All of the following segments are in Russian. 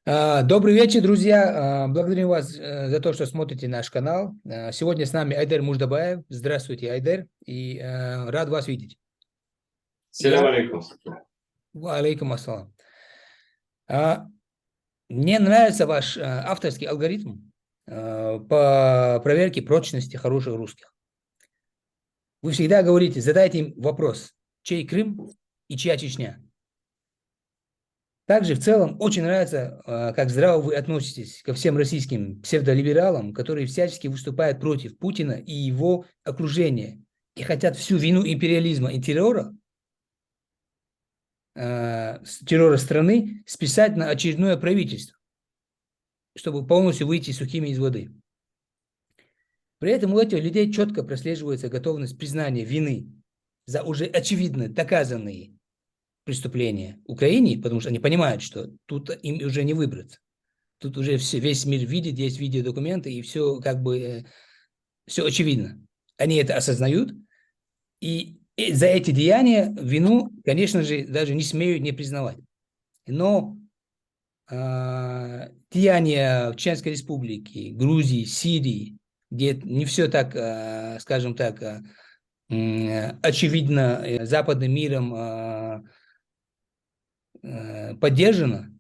Добрый вечер, друзья. Благодарю вас за то, что смотрите наш канал. Сегодня с нами Айдер Муждабаев. Здравствуйте, Айдер, и рад вас видеть. Селям алейкум. Алейкум ассалам. А, Мне нравится ваш авторский алгоритм по проверке прочности хороших русских. Вы всегда говорите, задайте им вопрос, чей Крым и чья Чечня. Также в целом очень нравится, как здраво вы относитесь ко всем российским псевдолибералам, которые всячески выступают против Путина и его окружения и хотят всю вину империализма и террора страны списать на очередное правительство, чтобы полностью выйти сухими из воды. При этом у этих людей четко прослеживается готовность признания вины за уже очевидно доказанные преступления Украине, потому что они понимают, что тут им уже не выбраться. Тут уже весь мир видит, есть видеодокументы, и все как бы все очевидно. Они это осознают, и за эти деяния вину, конечно же, даже не смеют не признавать. Но деяния в Чеченской Республике, Грузии, Сирии, где не все так, скажем так, очевидно западным миром поддержано,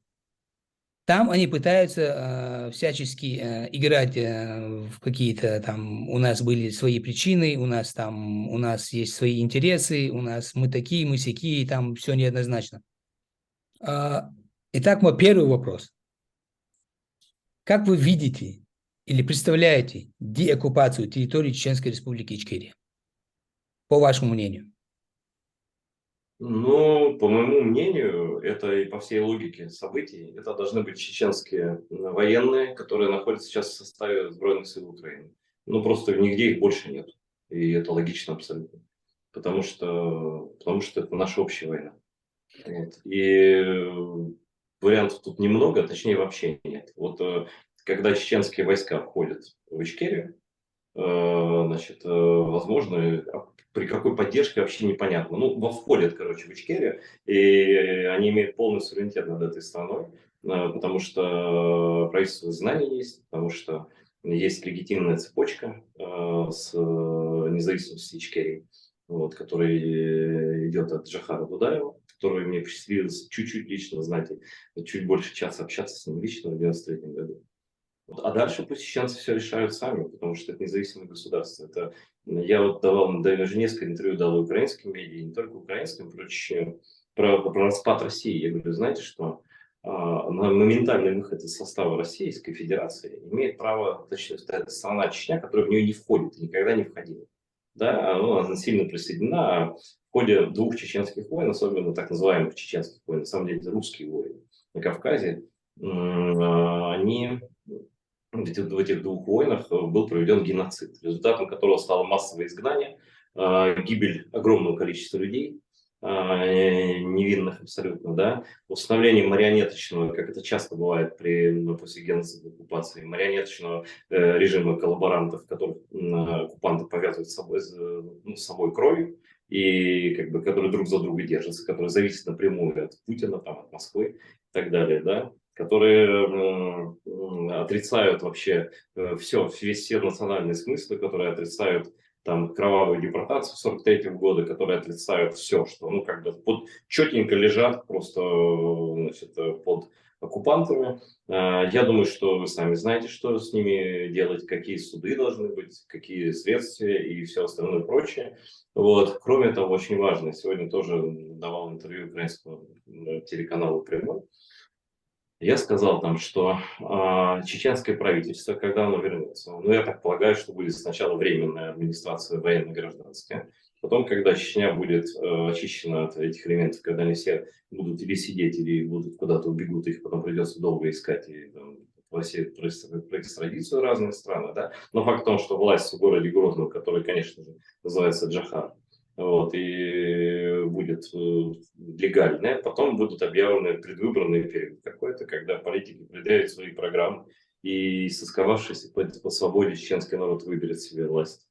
там они пытаются всячески играть в какие-то там, у нас были свои причины, у нас есть свои интересы, мы такие, мы сякие, там все неоднозначно. Итак, мой первый вопрос. Как вы видите или представляете деоккупацию территории Чеченской Республики Ичкерия? По вашему мнению. Ну, по моему мнению, это и по всей логике событий, это должны быть чеченские военные, которые находятся сейчас в составе Сбройных сил Украины. Ну, просто нигде их больше нет. И это логично абсолютно. Потому что это наша общая война. Вот. И вариантов тут немного, точнее вообще нет. Когда чеченские войска входят в Ичкерию, возможно, при какой поддержке вообще непонятно. Ну, входят, короче, в Ичкерию, и они имеют полный суверенитет над этой страной, потому что правительство знаний есть, потому что есть легитимная цепочка с независимостью Ичкерии, вот, которая идет от Джохара Дудаева, которую мне посчастливилось чуть-чуть лично знать, и чуть больше часа общаться с ним лично в 93 году. А дальше пусть чеченцы все решают сами, потому что это независимое государство. Я даже несколько интервью дал и украинским медиа, и не только украинским, про распад России. Я говорю, знаете что, на моментальный выход из состава Российской Федерации имеет право, точнее, эта страна Чечня, которая в нее не входит и никогда не входила. Да, она сильно присоединена, а в ходе двух чеченских войн, особенно так называемых чеченских войн, на самом деле это русские войны на Кавказе, они в этих двух войнах был проведен геноцид, результатом которого стало массовое изгнание, гибель огромного количества людей, невинных абсолютно, да, установление марионеточного, как это часто бывает после геноцида оккупации, марионеточного режима коллаборантов, которых оккупанты повязывают с собой кровью, и как бы, которые друг за друга держатся, которые зависят напрямую от Путина, там, от Москвы и так далее, да, которые отрицают вообще все национальные смыслы, которые отрицают там кровавую депортацию 43 года, которые отрицают все, что, ну, как бы четенько лежат просто, значит, под оккупантами. Я думаю, что вы сами знаете, что с ними делать, какие суды должны быть, какие следствия и все остальное прочее. Вот. Кроме того, очень важно, сегодня тоже давал интервью украинскому телеканалу «Прямой», я сказал там, что чеченское правительство, когда оно вернется, ну, я так полагаю, что будет сначала временная администрация военно-гражданская, потом, когда Чечня будет очищена от этих элементов, когда они все будут или сидеть, или будут куда-то убегут, их потом придется долго искать и там, просить про экстрадицию в разные страны, да. Но факт в том, что власть в городе Грозном, который, конечно же, называется Джохар, вот, и будет легальная, потом будут объявлены предвыборный период какой-то, когда политики предъявят свои программы, и сосковавшийся по свободе чеченский народ выберет себе власть.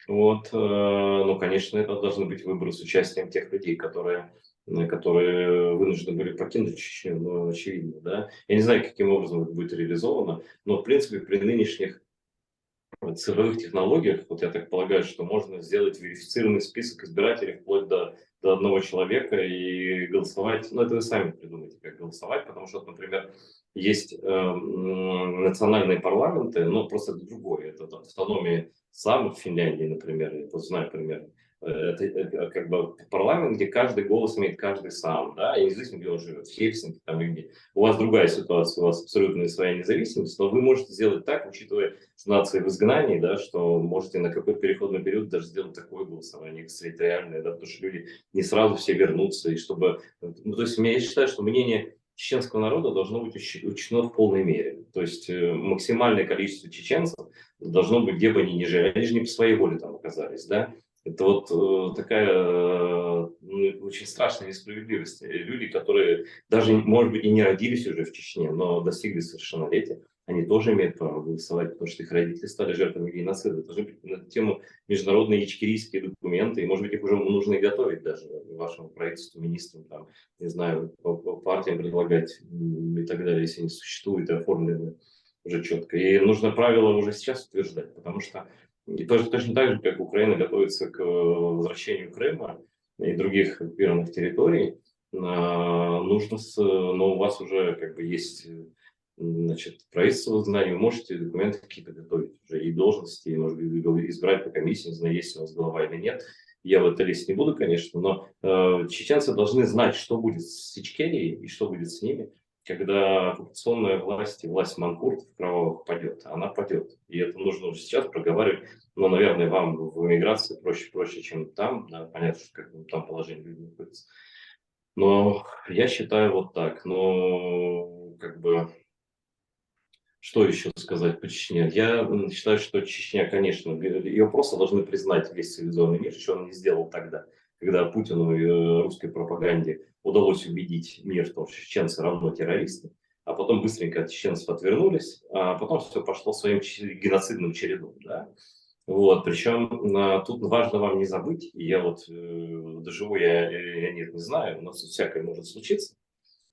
Вот, ну, конечно, это должны быть выборы с участием тех людей, которые которые вынуждены были покинуть Чечню, но очевидно, да. Я не знаю, каким образом это будет реализовано, но, в принципе, при нынешних цифровых технологиях, вот я так полагаю, что можно сделать верифицированный список избирателей вплоть до одного человека и голосовать. Ну, это вы сами придумайте, как голосовать, потому что, например, есть национальные парламенты, но просто это другое. Это автономия самых в Финляндии, например, я вот знаю пример. Это как бы парламент, где каждый голос имеет каждый сам, да, и независимо, где он живет, в Хельсинки там или где. У вас другая ситуация, у вас абсолютно своя независимость, но вы можете сделать так, учитывая, что нация в изгнании, да, что можете на какой-то переходный период даже сделать такое голосование экстерриториальное, да, потому что люди не сразу все вернутся, и чтобы... Ну, то есть я считаю, что мнение чеченского народа должно быть учтено в полной мере. То есть максимальное количество чеченцев должно быть, где бы они ни жили, они же не по своей воле там оказались, да. Это вот такая очень страшная несправедливость. Люди, которые даже, может быть, и не родились уже в Чечне, но достигли совершеннолетия, они тоже имеют право голосовать, потому что их родители стали жертвами геноцида. Это должны быть на эту тему международные ичкерийские документы, и, может быть, их уже нужно и готовить даже вашему правительству, министрам, там, не знаю, по партиям предлагать и так далее, если они существуют и оформлены уже четко. И нужно правила уже сейчас утверждать, потому что и тоже, точно так же, как Украина готовится к возвращению Крыма и других оккупированных территорий, нужно, но у вас уже как бы есть, значит, правительство в знании, вы можете документы какие-то готовить уже и должности, и, может быть, избрать по комиссии, не знаю, есть у вас голова или нет. Я в это лезть не буду, конечно, но чеченцы должны знать, что будет с Ичкерией и что будет с ними, когда оккупационная власть и власть манкуртов кровавых падет. Она падет. И это нужно уже сейчас проговаривать. Но, наверное, вам в эмиграции проще, чем там. Да, понятно, что как там положение людей находится. Но я считаю вот так. Но как бы что еще сказать по Чечне? Я считаю, что Чечня, конечно, ее просто должны признать весь цивилизованный мир, что он не сделал тогда, когда Путину и русской пропаганде удалось убедить мир в том, что чеченцы равно террористы, а потом быстренько от чеченцев отвернулись, а потом все пошло своим геноцидным чередом. Да? Вот, причем тут важно вам не забыть, и я вот доживу, я нет, не знаю, у нас всякое может случиться,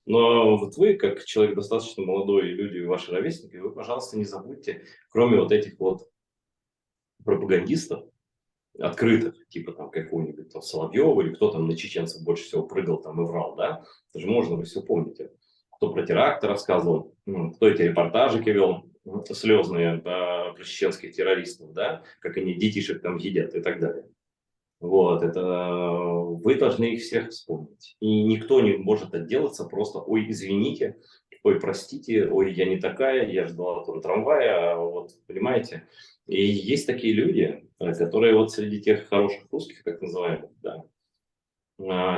но вот вы, как человек достаточно молодой, и люди, ваши ровесники, вы, пожалуйста, не забудьте, кроме вот этих вот пропагандистов, открытых, типа там какого-нибудь там Соловьева, или кто там на чеченцев больше всего прыгал там и врал, да? Это же можно, вы все помните. Кто про теракты рассказывал, кто эти репортажики вел, слезные, да, про чеченских террористов, да, как они детишек там едят и так далее. Вот, это вы должны их всех вспомнить. И никто не может отделаться просто, ой, извините, ой, простите, ой, я не такая, я ждала там трамвая, вот, понимаете. И есть такие люди, которые вот среди тех хороших русских, так называемых, да,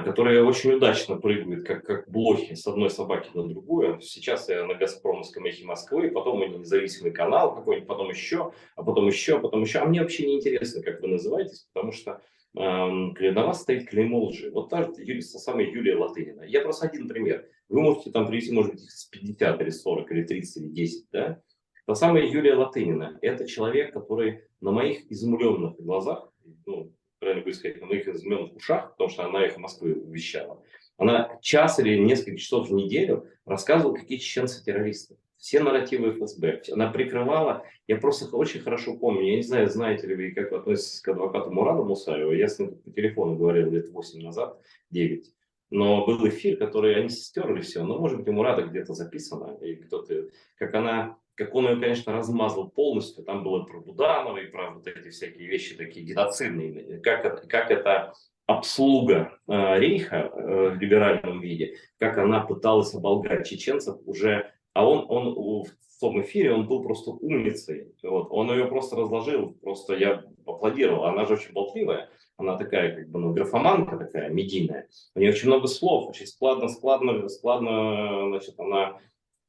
которые очень удачно прыгают, как блохи, с одной собаки на другую. Сейчас я на «Газпромовском эхе Москвы», потом они независимый канал какой-нибудь, потом еще, а потом еще, а потом еще. А мне вообще не интересно, как вы называетесь, потому что на вас стоит клеймо лжи. Вот та же самая Юлия Латынина. Я просто один пример. Вы можете там привести, может быть, их с 50 или 40, или 30, или 10, да? Та самая Юлия Латынина – это человек, который на моих изумленных глазах, ну, правильно будет сказать, на моих изумленных ушах, потому что она их в Москве вещала. Она час или несколько часов в неделю рассказывала, какие чеченцы террористы. Все нарративы ФСБ. Она прикрывала. Я просто очень хорошо помню. Я не знаю, знаете ли вы, как вы относитесь к адвокату Мураду Мусаеву. Я с ним по телефону говорил лет 8 назад, 9. Но был эфир, который они стерли все. Но, может быть, у Мурада где-то записано. И кто-то, как он ее, конечно, размазал полностью. Там было про Буданова и про вот эти всякие вещи такие геноцидные. Как это обслуга рейха в либеральном виде, как она пыталась оболгать чеченцев уже. А он в том эфире, он был просто умницей. Вот. Он ее просто разложил, просто я аплодировал. Она же очень болтливая. Она такая, как бы, ну, графоманка такая, медийная. У нее очень много слов, очень складно, значит, она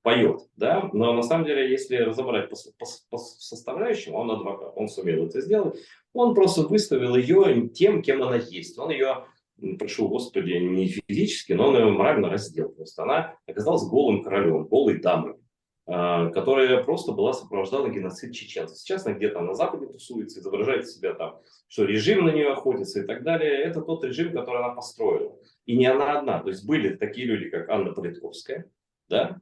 поет, да, но на самом деле, если разобрать по составляющим, он адвокат, он сумел это сделать, он просто выставил ее тем, кем она есть, он ее, прошу господи, не физически, но он ее морально раздел, просто она оказалась голым королем, голой дамой, которая просто была сопровождала геноцид чеченцев. Сейчас она где-то на Западе тусуется, изображает себя там, что режим на нее охотится и так далее. Это тот режим, который она построила. И не она одна. То есть были такие люди, как Анна Политковская, да,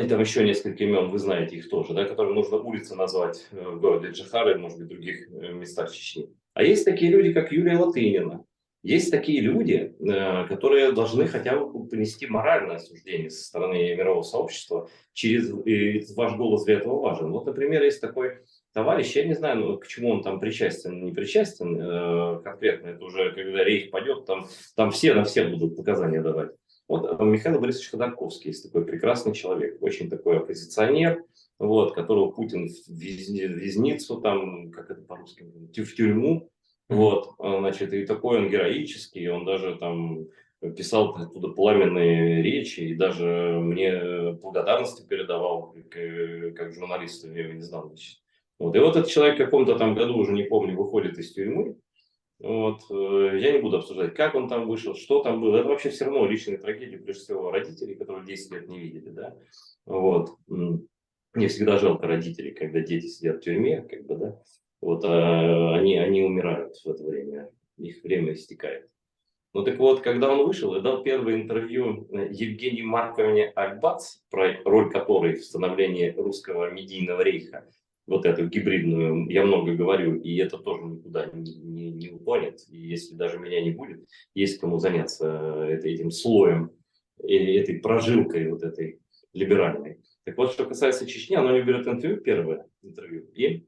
и там еще несколько имен, вы знаете их тоже, да, которые нужно улицы назвать в городе Джихары, может быть, в других местах Чечни. А есть такие люди, как Юлия Латынина. Есть такие люди, которые должны хотя бы понести моральное осуждение со стороны мирового сообщества. И ваш голос для этого важен. Вот, например, есть такой товарищ, я не знаю, ну, к чему он там причастен, не причастен конкретно. Это уже когда рейх пойдет, там все на всех будут показания давать. Вот Михаил Борисович Ходорковский есть такой прекрасный человек, очень такой оппозиционер, вот, которого Путин в визницу, там, как это по-русски, в тюрьму, вот, значит, и такой он героический, он даже там писал оттуда пламенные речи и даже мне благодарности передавал как журналисту, я его не знал. Значит. Вот. И вот этот человек в каком-то там году, уже не помню, выходит из тюрьмы. Вот, я не буду обсуждать, как он там вышел, что там было. Это вообще все равно личные трагедии, прежде всего, родителей, которые 10 лет не видели. Да? Вот. Мне всегда жалко родителей, когда дети сидят в тюрьме, как бы, да. Вот, они умирают в это время, их время истекает. Ну так вот, когда он вышел и дал первое интервью Евгении Марковне Альбац, про роль которой в становлении русского медийного рейха, вот эту гибридную, я много говорю, и это тоже никуда не утонет. И если даже меня не будет, есть кому заняться этим слоем, этой прожилкой вот этой либеральной. Так вот, что касается Чечни, она не берет интервью, первое интервью, и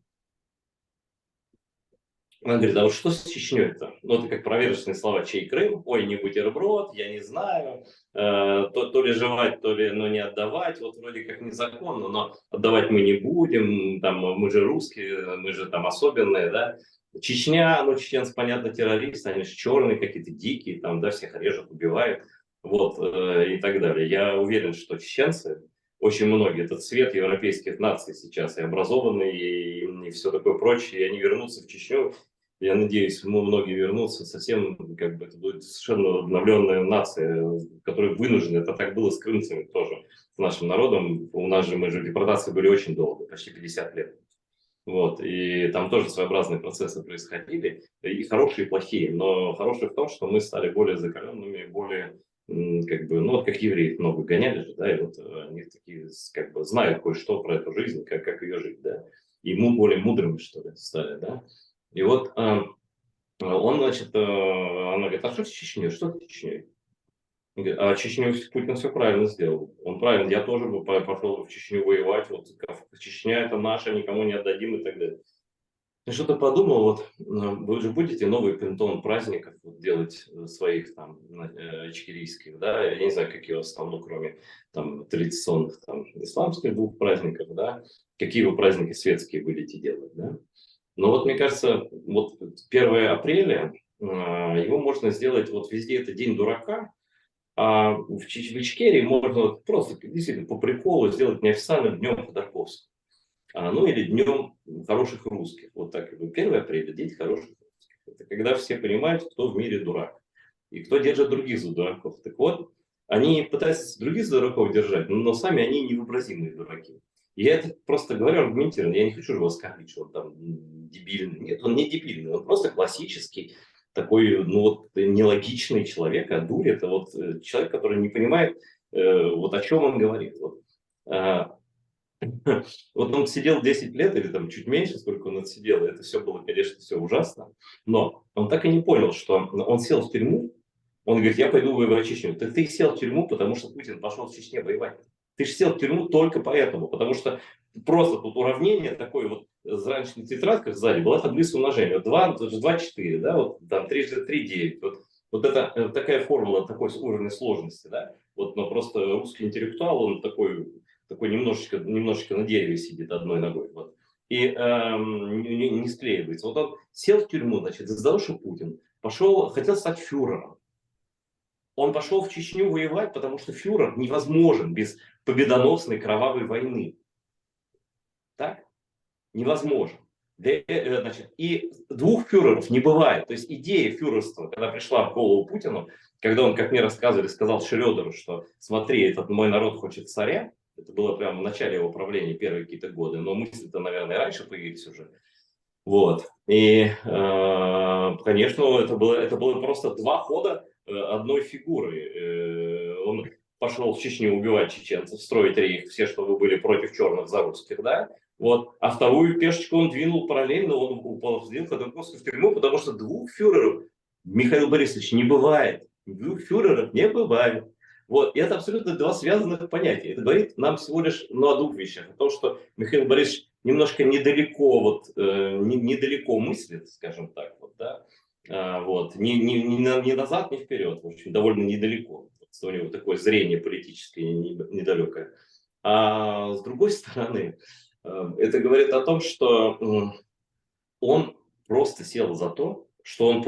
она говорит, а вот что с Чечней-то? Ну, это как проверочные слова, чей Крым? Ой, не бутерброд, я не знаю. То ли жевать, то ли не отдавать. Вот вроде как незаконно, но отдавать мы не будем. Там, мы же русские, мы же там особенные, да. Чечня, ну, чеченцы, понятно, террористы, они же черные какие-то, дикие, там, да, всех режут, убивают. Вот, и так далее. Я уверен, что чеченцы, очень многие, это цвет европейских наций сейчас, и образованные, и все такое прочее, и они вернутся в Чечню. Я надеюсь, многие вернутся, совсем как бы это будет совершенно обновленная нация, которая вынуждена, это так было с крымцами тоже, с нашим народом. У нас же, мы же в депортации были очень долго, почти 50 лет. Вот, и там тоже своеобразные процессы происходили, и хорошие, и плохие. Но хорошее в том, что мы стали более закаленными, более, как бы, ну вот как евреев много гоняли же, да, и вот они такие, как бы, знают кое-что про эту жизнь, как ее жить, да. И мы более мудрыми, что ли, стали, да. И вот он, значит, она говорит, а что с Чечней? Что с Чечней? Он говорит, а Чечню Путин все правильно сделал. Он правильно, я тоже бы пошел в Чечню воевать, вот Чечня это наша, никому не отдадим и так далее. Я что-то подумал, вот вы же будете новый пентон праздников вот, делать своих там ичкерийских, да, я не знаю, какие у вас там, ну, кроме там традиционных там исламских двух праздников, да, какие вы праздники светские будете делать, да. Но вот мне кажется, вот 1 апреля, его можно сделать, вот везде это день дурака, а в Ичкерии можно вот просто действительно по приколу сделать неофициальным днем Ходорковского. Ну или днем хороших русских. Вот так. 1 апреля, день хороших русских. Это когда все понимают, кто в мире дурак. И кто держит других за дураков. Так вот, они пытаются других за дураков держать, но сами они невообразимые дураки. И я это просто говорю аргументированно. Я не хочу же его оскорбить, что он там дебильный. Нет, он не дебильный. Он просто классический такой, ну вот, нелогичный человек. А дурь это вот человек, который не понимает, вот о чем он говорит. Вот. Вот он сидел 10 лет или там чуть меньше, сколько он отсидел, и это все было, конечно, все ужасно. Но он так и не понял, что он сел в тюрьму, он говорит, я пойду воевать в Чечню. Так ты сел в тюрьму, потому что Путин пошел в Чечне воевать. Ты же сел в тюрьму только поэтому, потому что просто тут уравнение такое вот, в раньше тетрадках сзади была таблица умножения. 2, 4, да, вот там 3 × 3 = 9. Вот это такая формула такой уровня сложности, да. Вот, но просто русский интеллектуал, он такой немножечко на дереве сидит одной ногой. Вот. И не склеивается. Вот он сел в тюрьму, значит, из-за того, что Путин хотел стать фюрером. Он пошел в Чечню воевать, потому что фюрер невозможен без победоносной кровавой войны. Так? Невозможен. Значит, и двух фюреров не бывает. То есть идея фюрерства, когда пришла в голову Путину, когда он, как мне рассказывали, сказал Шрёдеру, что смотри, этот мой народ хочет царя, Это было прямо в начале его правления, первые какие-то годы. Но мысли-то, наверное, раньше появились уже. Вот. И, конечно, это было просто два хода одной фигуры. Он пошел в Чечню убивать чеченцев, строить рейх, все, что вы были против черных за русских, да? Вот. А вторую пешечку он двинул параллельно, он уползил Ходорковский в тюрьму, потому что двух фюреров, Михаил Борисович, не бывает. Двух фюреров не бывает. Вот. И это абсолютно два связанных понятия. Это говорит нам всего лишь о двух вещах. О том, что Михаил Борисович немножко недалеко, недалеко мыслит, скажем так, вот, да, вот, ни назад, ни вперед, в общем, довольно недалеко. У него такое зрение политическое недалекое. А с другой стороны, это говорит о том, что он просто сел за то, что он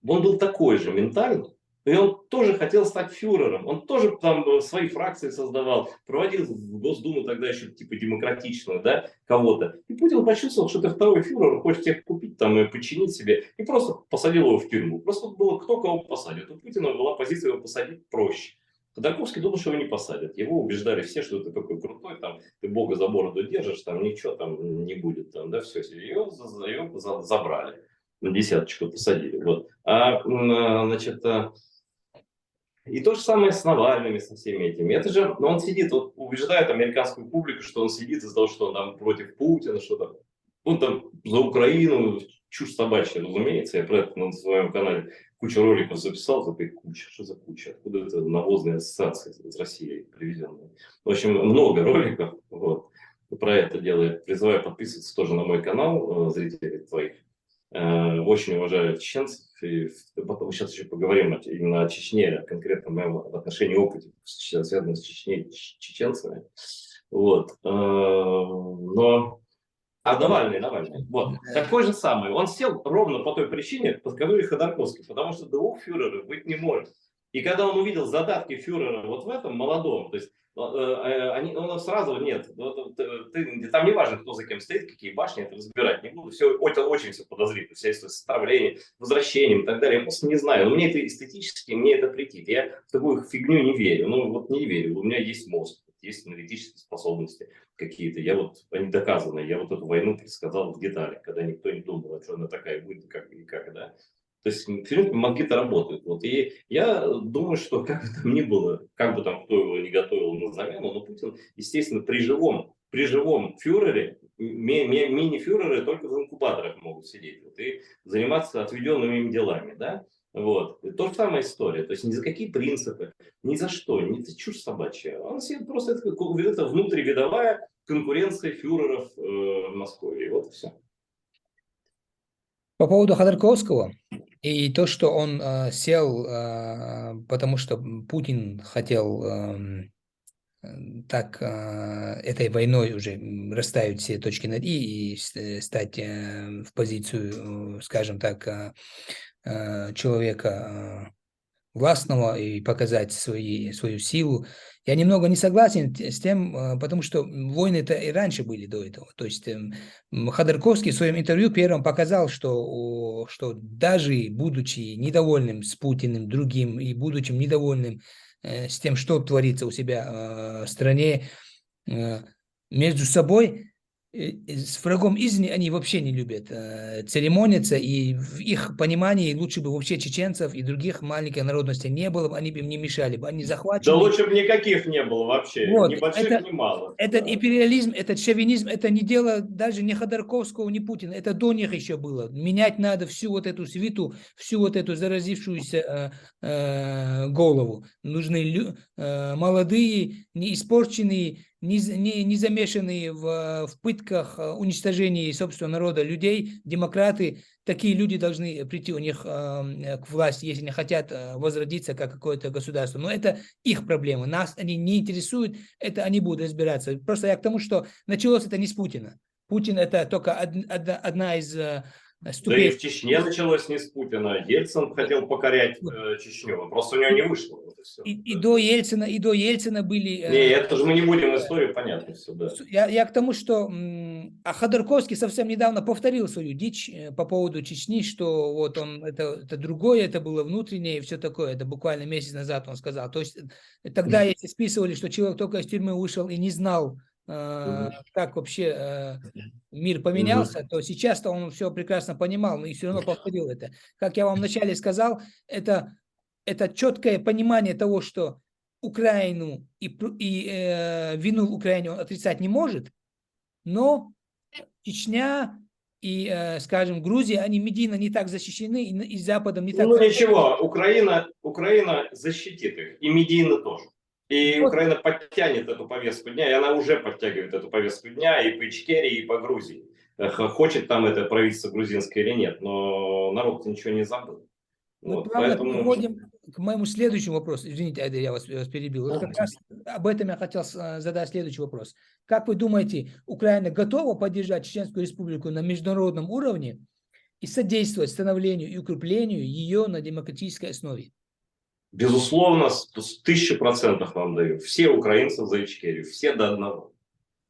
был такой же ментально, и он тоже хотел стать фюрером, он тоже там свои фракции создавал, проводил в Госдуму тогда еще типа демократичную, да, кого-то. И Путин почувствовал, что это второй фюрер, он хочет всех купить там и подчинить себе, и просто посадил его в тюрьму. Просто было кто кого посадит. У Путина была позиция его посадить проще. Ходорковский думал, что его не посадят. Его убеждали все, что ты такой крутой, там, ты Бога за бороду держишь, там ничего там не будет, там, да, все, ее забрали, на десяточку посадили. Вот. Значит, и то же самое с Навальным, со всеми этими. Это же, он сидит, вот, убеждает американскую публику, что он сидит из-за того, что он там против Путина, что там, он там за Украину, чушь собачья, разумеется. Я про это на своем канале кучу роликов записал, такой куча, что за куча, откуда это навозные ассоциации из России привезенные. В общем, много роликов, вот, про это дело. Я призываю подписываться тоже на мой канал, зрителей твоих. Очень уважаю чеченцев, и потом сейчас еще поговорим именно о Чечне, конкретно в моем отношении опыте, связанном с чеченцами. Вот. Но... Навальный. Вот. Такой же самый. Он сел ровно по той причине, по которой Ходорковский, потому что двух фюреров быть не может. И когда он увидел задатки фюрера вот в этом молодом, то есть он сразу, нет, там не важно, кто за кем стоит, какие башни, это разбирать не буду, все очень все подозрительно, вся история с отравлением, возвращением и так далее, я просто не знаю, но мне это эстетически, мне это претит, я в такую фигню не верю, не верю, у меня есть мозг, есть аналитические способности какие-то, они доказаны, я вот эту войну предсказал в деталях, когда никто не думал, что она такая будет, как, да. То есть, в принципе, мозги-то работают. Вот. И я думаю, что как бы там ни было, как бы там кто его не готовил на замену, но Путин, естественно, при живом фюрере, мини-фюреры только в инкубаторах могут сидеть вот, и заниматься отведенными им делами. Да? Вот. И то же самая история. То есть ни за какие принципы, ни за что, это чушь собачья. Он сидит просто, это внутривидовая конкуренция фюреров в Москве. И вот и все. По поводу Ходорковского и то, что он сел, потому что Путин хотел этой войной уже расставить все точки над «и» и стать в позицию, скажем так, человека властного и показать свою силу. Я немного не согласен с тем, потому что войны-то и раньше были до этого. То есть Ходорковский в своем интервью первым показал, что даже будучи недовольным с Путиным, другим, и будучи недовольным с тем, что творится у себя в стране, между собой, с врагом извне они вообще не любят церемониться, и в их понимании лучше бы вообще чеченцев и других маленьких народностей не было бы, они бы им не мешали бы, они захвачены. Да лучше бы никаких не было вообще, вот, ни больших, ни малых. Этот империализм, этот шовинизм, это не дело даже не Ходорковского, не Путина, это до них еще было. Менять надо всю вот эту свиту, всю вот эту заразившуюся голову. Нужны молодые, не испорченные, не замешанные в пытках, уничтожении собственного народа людей, демократы. Такие люди должны прийти у них к власти, если они хотят возродиться как какое-то государство. Но это их проблемы, нас они не интересуют, это они будут разбираться. Просто я к тому, что началось это не с Путина. Путин это только одна из Да и ступень. в Чечне началось не с Путина. Ельцин хотел покорять Чечню, просто у него не вышло. Вот и все. И Да. до Ельцина были... Не, это же мы не будем историю, понятно все, да. Я к тому, что Ходорковский совсем недавно повторил свою дичь по поводу Чечни, что вот он это другое, это было внутреннее и все такое. Это буквально месяц назад он сказал. То есть тогда, если списывали, что человек только из тюрьмы вышел и не знал, как вообще мир поменялся, то сейчас-то он все прекрасно понимал, но и все равно повторил это. Как я вам вначале сказал, это четкое понимание того, что Украину и вину в Украине он отрицать не может, но Чечня и, скажем, Грузия, они медийно не так защищены, и Западом не так Ну хорошо. ничего, Украина защитит их, и медийно тоже. И Вот, Украина подтянет эту повестку дня, и она уже подтягивает эту повестку дня и по Ичкерии, и по Грузии. Хочет там это правительство грузинское или нет, но народ ничего не забыл. мы Вот, плавно поэтому... переходим к моему следующему вопросу. Извините, Айдар, я вас перебил. Вот как раз об этом я хотел задать следующий вопрос. Как вы думаете, Украина готова поддержать Чеченскую Республику на международном уровне и содействовать становлению и укреплению ее на демократической основе? Безусловно, 1000% вам даю. Все украинцы за Ичкерию, все до одного.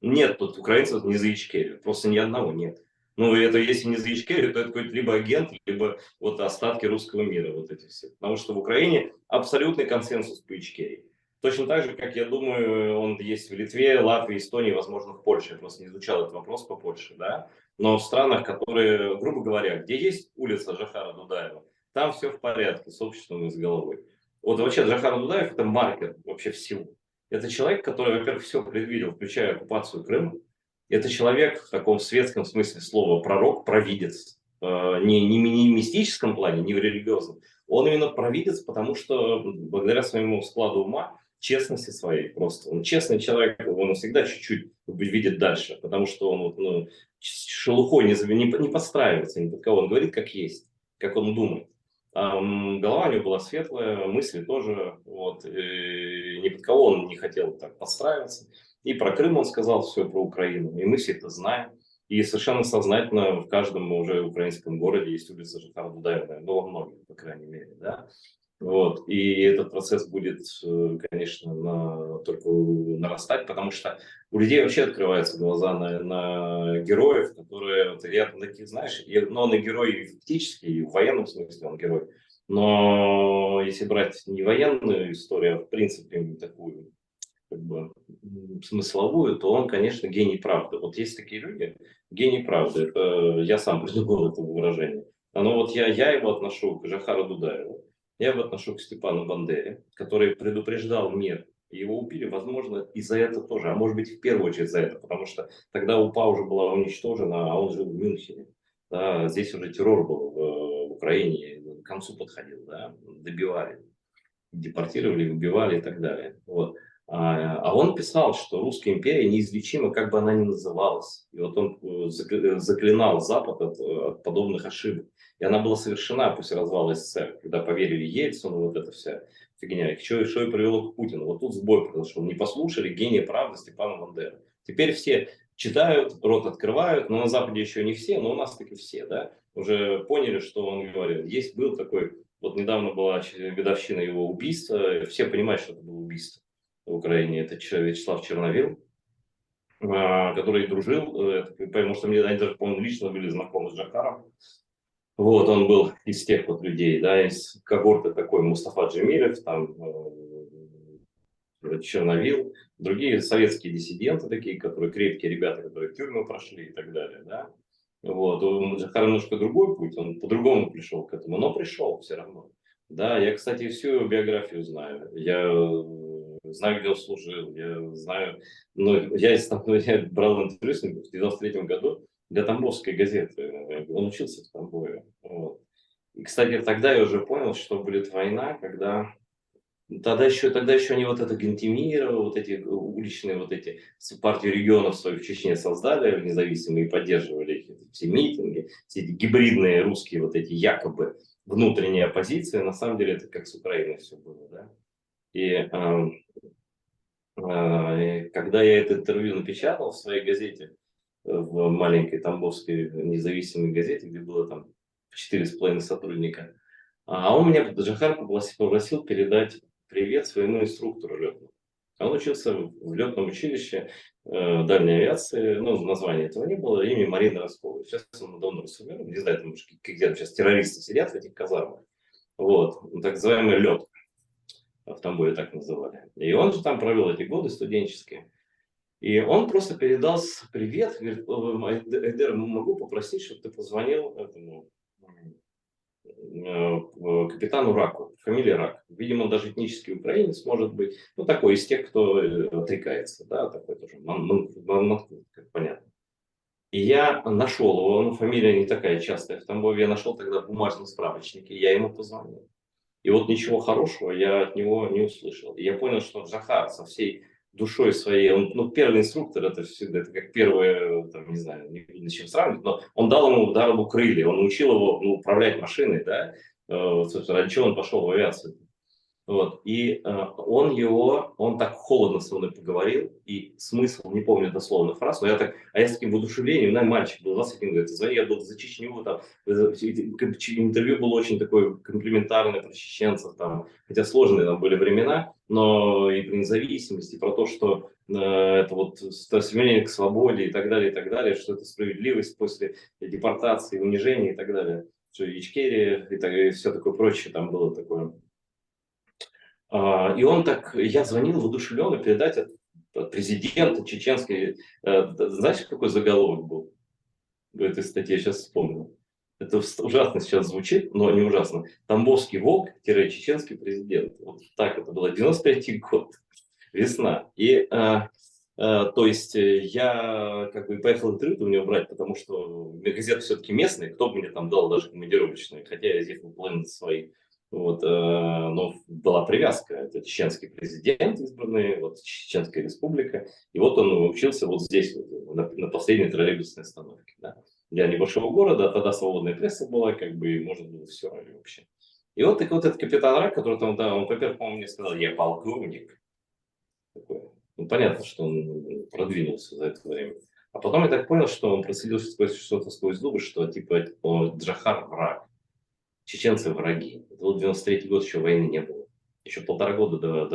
Нет тут украинцев не за Ичкерию, просто ни одного нет. Ну, это если не за Ичкерию, то это какой-то либо агент, либо вот остатки русского мира, вот эти все. Потому что в Украине абсолютный консенсус по Ичкерии. Точно так же, как я думаю, он есть в Литве, Латвии, Эстонии, возможно, в Польше. Я просто не изучал этот вопрос по Польше, да. Но в странах, которые, грубо говоря, где есть улица Джохара Дудаева, там все в порядке с обществом и с головой. Вот вообще Джохар Дудаев это маркер вообще всего. Это человек, который, во-первых, все предвидел, включая оккупацию Крыма. Это человек в таком светском смысле слова пророк, провидец. Не в мистическом плане, не в религиозном. Он именно провидец, потому что благодаря своему складу ума, честности своей просто. Он честный человек, он всегда чуть-чуть видит дальше, потому что он вот, ну, шелухой не подстраивается ни под кого. Он говорит как есть, как он думает. Голова у него была светлая, мысли тоже, вот, и ни под кого он не хотел так подстраиваться. И про Крым он сказал все, про Украину, и мы все это знаем. И совершенно сознательно в каждом уже украинском городе есть улица Жихара Дудаева, ну, во многих, по крайней мере, да. Вот. И этот процесс будет, конечно, только нарастать, потому что у людей вообще открываются глаза на героев, которые, вот, я таких, знаешь, но он и герой и фактически, и в военном смысле он герой. Но если брать не военную историю, а в принципе такую, как бы, смысловую, то он, конечно, гений правды. Вот есть такие люди, гений правды. Это я сам придумал это выражение. Но вот я его отношу к Жохару Дудаеву. Я его отношу к Степану Бандере, который предупреждал мир. И его убили, возможно, и за это тоже. А может быть, в первую очередь за это. Потому что тогда УПА уже была уничтожена, а он жил в Мюнхене. Да, здесь уже террор был в Украине. К концу подходил. Да, добивали. Депортировали, убивали и так далее. Вот. А он писал, что Русская империя неизлечима, как бы она ни называлась. И вот он заклинал Запад от подобных ошибок. И она была совершена после развала СССР, когда поверили Ельцину, вот эта вся фигня. И что и привело к Путину. Вот тут сбой произошел. Не послушали гения правды Степана Бандеры. Теперь все читают, рот открывают, но на Западе еще не все, но у нас таки все, да, уже поняли, что он говорил. Был такой, вот недавно была годовщина его убийства, все понимают, что это было убийство в Украине. Это Вячеслав Черновил, который дружил, потому что они даже, по-моему, лично были знакомы с Джохаром. Вот, он был из тех вот людей, да, из когорты такой Мустафа Джемилев, там, Черновил, другие советские диссиденты такие, которые крепкие ребята, которые в тюрьму прошли и так далее, да. Вот, у Джохара немножко другой путь, он по-другому пришел к этому, но пришел все равно. Да, я, кстати, всю его биографию знаю. Я знаю, где он служил, я знаю, ну, я брал интервью с ним в 93 году для Тамбовской газеты. Он учился в Тамбове. Вот. И, кстати, тогда я уже понял, что будет война, когда тогда еще не вот это Гантимира, вот эти уличные вот эти партии регионов свою в Чечне создали, независимые, и поддерживали их, все митинги, все эти гибридные русские вот эти якобы внутренние оппозиции, на самом деле это как с Украиной все было, да. И когда я это интервью напечатал в своей газете, в маленькой тамбовской независимой газете, где было там 4,5 сотрудника. А он меня, Джахар, попросил передать привет своему инструктору летному. Он учился в летном училище дальней авиации, ну, названия этого не было, имя Марины Росковой. Сейчас он давно расформирован, не знаю, там, где сейчас террористы сидят в этих казармах. Вот, так называемый лед, в Тамбове так называли. И он же там провел эти годы студенческие. И он просто передал привет, говорит: Айдер, могу попросить, чтобы ты позвонил этому капитану Раку, фамилия Рак. Видимо, он даже этнический украинец может быть. Ну, такой из тех, кто отрекается, да, такой тоже, как понятно. И я нашел его, ну, фамилия не такая частая в Тамбове, я нашел тогда в бумажном справочнике, я ему позвонил. И вот ничего хорошего я от него не услышал. И я понял, что Джахар со всей душой своей, он, ну, первый инструктор, это всегда, это как первое, там, не знаю, не с чем сравнивать, но он дал ему крылья, он научил его, ну, управлять машиной, да, собственно, ради чего он пошел в авиацию. Вот. И он так холодно со мной поговорил, и смысл, не помню дословно фраз, но я с таким воодушевлением, мальчик был 21, говорит: звони, я был за Чечню, там, интервью было очень такое комплиментарное про чеченцев, там, хотя сложные там были времена, но и про независимость, и про то, что это вот стремление к свободе и так далее, что это справедливость после депортации, унижения и так далее, что Ичкерия и все такое прочее там было такое. И я звонил воодушевленно передать от президента чеченской, знаешь, какой заголовок был в этой статье, сейчас вспомнил. Это ужасно сейчас звучит, но не ужасно. Тамбовский волк-чеченский президент. Вот так это было, 93-й год, весна. И, то есть, я как бы поехал интервью у него брать, потому что газета все-таки местная, кто бы мне там дал даже командировочные, хотя я ехал половину свои. Вот, но была привязка. Это чеченский президент избранный, вот Чеченская республика. И вот он учился вот здесь, вот, на последней троллейбусной остановке. Да. Для небольшого города, тогда свободная пресса была, как бы, и можно было все вообще. И вот, этот капитан Рак, который там, да, он, во-первых, по-моему, мне сказал: я полковник. Такой. Ну, понятно, что он продвинулся за это время. А потом я так понял, что он процедил что-то сквозь зубы, что типа Джахар враг. Чеченцы враги. Это вот 93-й год, еще войны не было. Еще 1,5 года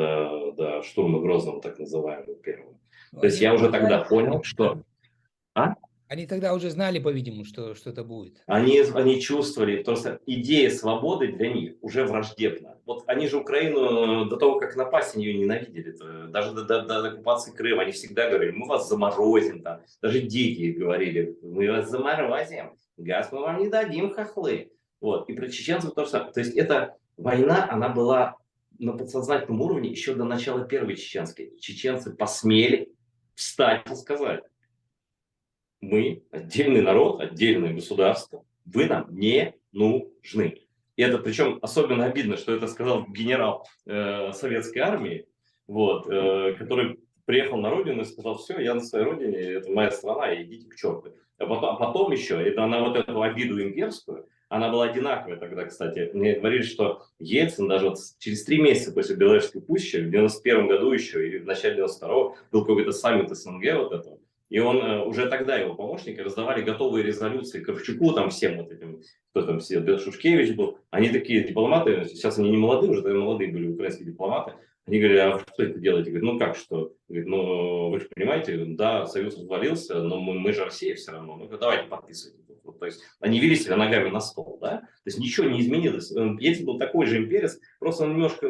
до штурма Грозного, так называемого, первого. То есть я уже тогда понял, что... А? Они тогда уже знали, по-видимому, что это будет. Они чувствовали, просто идея свободы для них уже враждебна. Вот они же Украину до того, как напасть, они ее ненавидели. Даже до оккупации Крыма они всегда говорили: мы вас заморозим. Там. Даже дети говорили: мы вас заморозим, газ мы вам не дадим, хохлы. Вот. И про чеченцев то же самое. То есть эта война, она была на подсознательном уровне еще до начала Первой Чеченской. Чеченцы посмели встать и сказать: мы отдельный народ, отдельное государство, вы нам не нужны. И это, причем, особенно обидно, что это сказал генерал советской армии, вот, который приехал на родину и сказал: все, я на своей родине, это моя страна, идите к черту. А потом еще, это на вот эту обиду имперскую, она была одинаковая тогда, кстати. Мне говорили, что Ельцин даже вот через 3 месяца после Беловежской пущи, в 91 году еще, или в начале 92-го, был какой-то саммит СНГ вот этого. И он уже тогда, его помощники, раздавали готовые резолюции Кравчуку, там всем вот этим, кто там сидел, Шушкевич был. Они такие дипломаты, сейчас они не молодые, уже тогда молодые были украинские дипломаты. Они говорили: а вы что это делаете? Говорит: ну как что? Говорит: ну вы же понимаете, да, Союз развалился, но мы же Россия все равно. Ну давайте подписывайте. То есть они вели себя ногами на стол, да? То есть ничего не изменилось. Ельцин был такой же имперец, просто он немножко,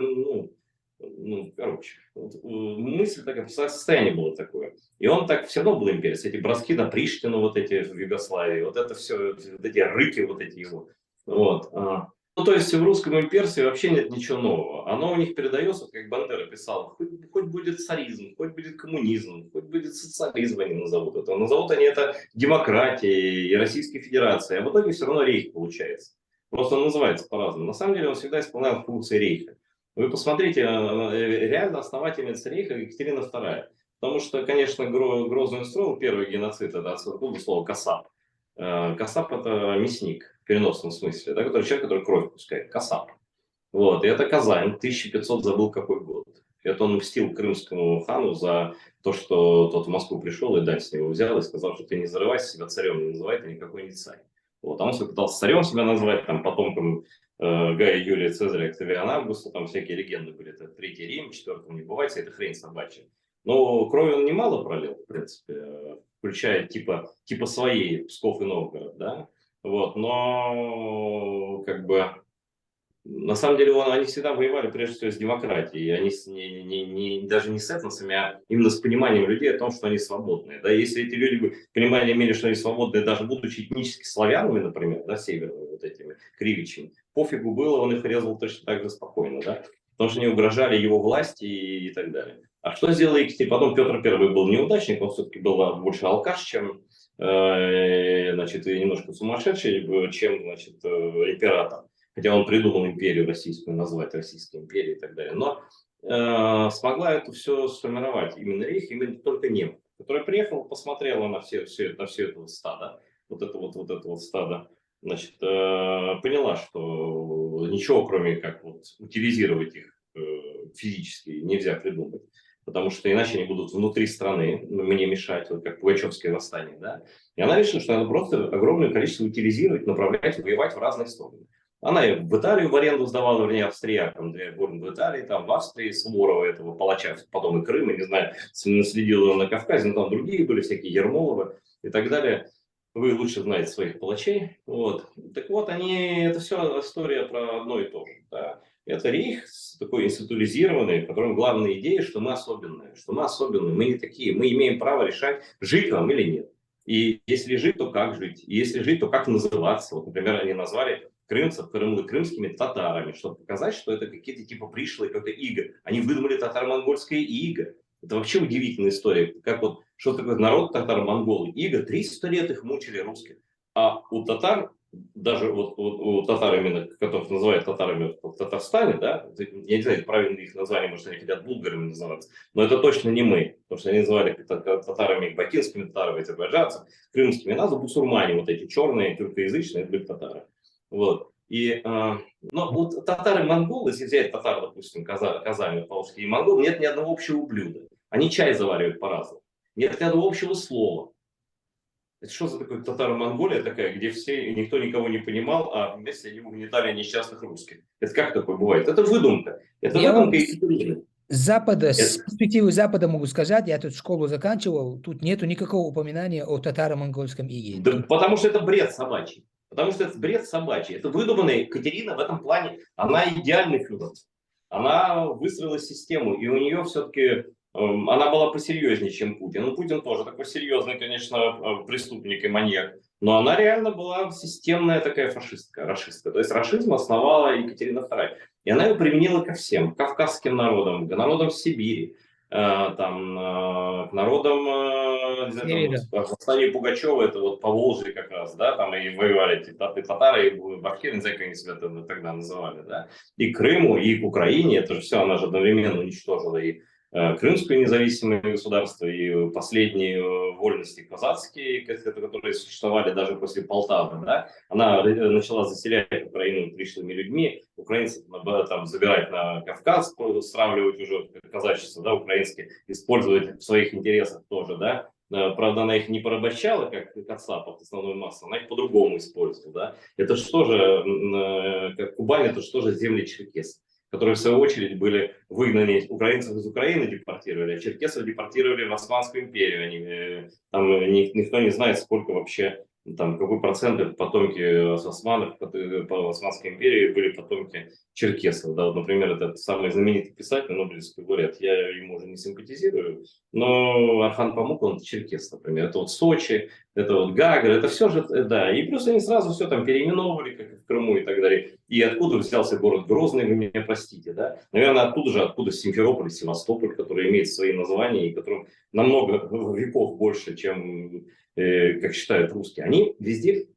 мысль такая, состояние было такое. И он так все равно был имперец. Эти броски на Приштину, вот эти в Югославии, вот это все, вот эти рыки вот эти его. Вот. Ну, то есть в русском имперстве вообще нет ничего нового. Оно у них передается, как Бандера писал: хоть будет царизм, хоть будет коммунизм, хоть будет социализм, они назовут это. Назовут они это демократией и Российской Федерацией. А в итоге все равно рейх получается. Просто он называется по-разному. На самом деле он всегда исполнял функции рейха. Вы посмотрите, реально основательница рейха Екатерина II. Потому что, конечно, Грозный устроил первый геноцид, это отсюда слово «касап». Касап – это мясник в переносном смысле, да, человек, который кровь пускает, касап. Вот, и это Казань, 1500, забыл какой год. Это он мстил крымскому хану за то, что тот в Москву пришел и дань с него взял и сказал, что ты не зарывайся, себя царем не называй, ты никакой не царь. Вот. А он пытался царем себя назвать, там, потомком Гая, Юлия, Цезаря, Октавиана, Августа, там всякие легенды были. Это Третий Рим, Четвертому не бывать, это хрень собачья. Но крови он немало пролил, в принципе, включая типа своей Псков и Новгород, да. Вот, но как бы на самом деле они всегда воевали прежде всего с демократией. Они даже не с этносами, а именно с пониманием людей о том, что они свободные. Да? Если эти люди бы понимание имели, что они свободные, даже будучи этнически славянами, например, да, северными вот этими кривичами, пофигу было, он их резал точно так же спокойно. Да? Потому что они угрожали его власти и так далее. А что сделал Екатерин? Потом Петр I был неудачник, он все-таки был больше алкаш, чем значит, и немножко сумасшедший, чем значит, император. Хотя он придумал империю российскую, назвать Российской империей и так далее. Но смогла это все сформировать именно рейх, именно только немец, который приехал, посмотрела на все это стадо, вот это вот стадо, значит, поняла, что ничего, кроме как вот утилизировать их физически, нельзя придумать. Потому что иначе они будут внутри страны мне мешать, вот как Пугачевское восстание, да. И она решила, что надо просто огромное количество утилизировать, направлять, воевать в разные стороны. Она и в Италию в аренду сдавала, вернее, австриякам, в Италии, там, в Австрии, Суворова, этого палача, потом и Крыма, не знаю, следила на Кавказе, но там другие были, всякие Ермоловы и так далее. Вы лучше знаете своих палачей. Вот. Так вот, это все история про одно и то же. Да. Это рейх такой институализированный, в котором главная идея, что мы особенные, мы не такие, мы имеем право решать, жить вам или нет. И если жить, то как жить? И если жить, то как называться? Вот, например, они назвали крымцев крымскими татарами, чтобы показать, что это какие-то типа пришлые, какое-то иго. Они выдумали татаро-монгольское иго. Это вообще удивительная история. Как вот, что такое народ татаро-монголы? Иго, 300 лет их мучили русских. А у татар, даже вот у татар именно, которых называют татарами в Татарстане, да, я не знаю, правильно их название, может, они хотят булгарами называться, но это точно не мы, потому что они называли татарами бакинскими татарами, азербайджанцев, крымскими, нас бусурмане, вот эти черные, тюркоязычные, это были татары. Вот. Но вот татары-монголы, если взять татар, допустим, Казани, Павловские и монголы, нет ни одного общего блюда. Они чай заваривают по-разному. Нет ни одного общего слова. Это что за такое татаро-монголия такая, где все, никто никого не понимал, а вместе они угнетали несчастных русских? Это как такое бывает? Это выдумка. Это Я вам выдумка и с Запада, с перспективы Запада могу сказать, я тут школу заканчивал, тут нету никакого упоминания о татаро-монгольском иге. Да, потому что это бред собачий. Потому что это бред собачий. Это выдуманная Екатерина в этом плане. Она идеальный фюрер. Она выстроила систему, и у нее все-таки она была посерьезнее, чем Путин. Ну, Путин тоже такой серьезный, конечно, преступник и маньяк. Но она реально была системная такая фашистка, рашистка. То есть рашизм основала Екатерина II. И она его применила ко всем. К кавказским народам, к народам Сибири, к народам восстания Пугачева, это вот по Волжье как раз, да, там и воевали эти татары, и башкиры, не знаю, как они себя тогда называли, да, и к Крыму, и к Украине, это же все, она же одновременно уничтожила и крымское независимое государство, и последние вольности казацкие, которые существовали даже после Полтавы, да, она начала заселять Украину пришлыми людьми, украинцев там забирать на Кавказ, стравливать уже казачество, да, украинские, использовать в своих интересах тоже, да. Правда, она их не порабощала, как кацапов, основную массу, она их по-другому использовала, да. Это что же, как Кубань, это что же земли черкесов, которые в свою очередь были выгнаны, украинцев из Украины депортировали, а черкесов депортировали в Османскую империю. Там никто не знает, сколько вообще, там, какой процент потомки османов по Османской империи были потомки черкесов. Да, вот, например, этот самый знаменитый писатель, Нобелевский лауреат, я ему уже не симпатизирую, но Орхан Памук, он черкес, например. Это вот Сочи, это вот Гагра, это все же, да. И плюс они сразу все там переименовывали, как и в Крыму и так далее. И откуда взялся город Грозный, вы меня простите, да? Наверное, откуда Симферополь, Севастополь, который имеет свои названия и которым намного веков больше, чем, как считают русские. Они везде,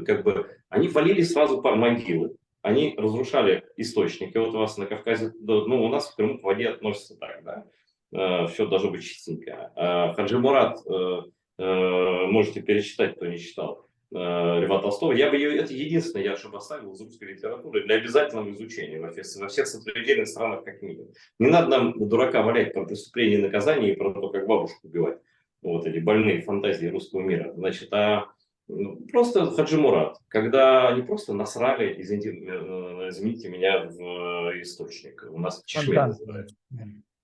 как бы, они валили сразу по могилы. Они разрушали источники. Вот у вас на Кавказе, ну, у нас в Крыму к воде относятся так, да? Все должно быть чистенько. Хаджи Мурат, можете перечитать, кто не читал. Льва Толстого. Я бы ее, это единственное, я чтобы оставил из русской литературы для обязательного изучения во всех сопредельных странах как минимум. Не надо нам дурака валять про преступление и наказание и про то, как бабушку убивать. Вот эти больные фантазии русского мира. Значит, просто Хаджи Мурат, когда они просто насрали, извините меня, в источник. У нас в Чешме Фонтан. называют.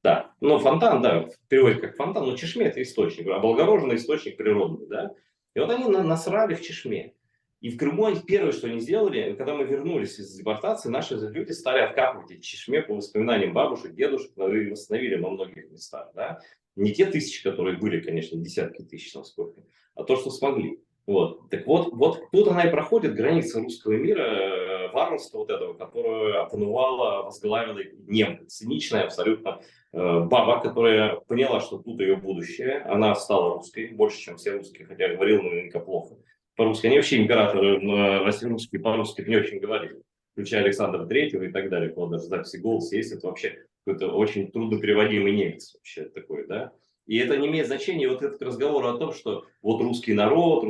Да, ну фонтан, да, в переводе как фонтан, но Чешме это источник, облагороженный источник природный, да. И вот они насрали в Чешме. И в Крыму первое, что они сделали, когда мы вернулись из депортации, наши люди стали откапывать эти Чешме по воспоминаниям бабушек, дедушек, и восстановили во многих местах, да. Не те тысячи, которые были, конечно, десятки тысяч, там сколько, а то, что смогли. Вот. Так вот тут она и проходит, граница русского мира, варварства вот этого, которое опанувала, возглавила немка, циничная абсолютно баба, которая поняла, что тут ее будущее. Она стала русской, больше, чем все русские, хотя говорил наверняка плохо по-русски. Они вообще императоры русские по-русски не очень говорили, включая Александра Третьего и так далее. Вот даже записи голоса есть, это вообще какой-то очень трудно переводимый немец вообще такой, да. И это не имеет значения, вот этот разговор о том, что вот русский народ,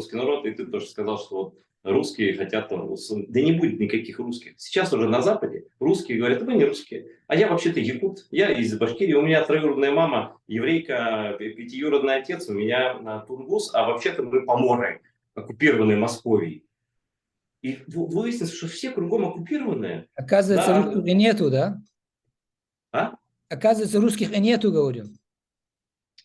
и ты тоже сказал, что вот русские хотят там, да не будет никаких русских. Сейчас уже на Западе русские говорят, вы не русские, а я вообще-то якут, я из Башкирии, у меня троюродная мама еврейка, пятиюродный отец, у меня тунгус, а вообще-то мы поморы, оккупированные Московией. И выяснилось, что все кругом оккупированные. Оказывается, Да, русских и нету, да? а? Оказывается, русских и нету, говорю.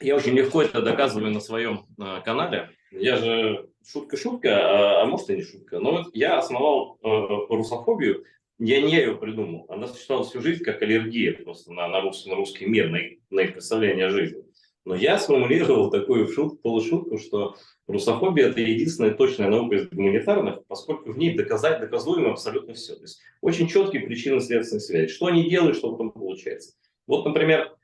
Я очень легко это доказываю на своем канале. Я же шутка, а может и не шутка. Но вот я основал русофобию, я не ее придумал. Она существовала всю жизнь как аллергия просто на русский мир, на их представление о жизни. Но я сформулировал такую полушутку, что русофобия – это единственная точная наука из гуманитарных, поскольку в ней доказуемо абсолютно все. То есть очень четкие причинно-следственные связи. Что они делают, что потом получается. Вот, например,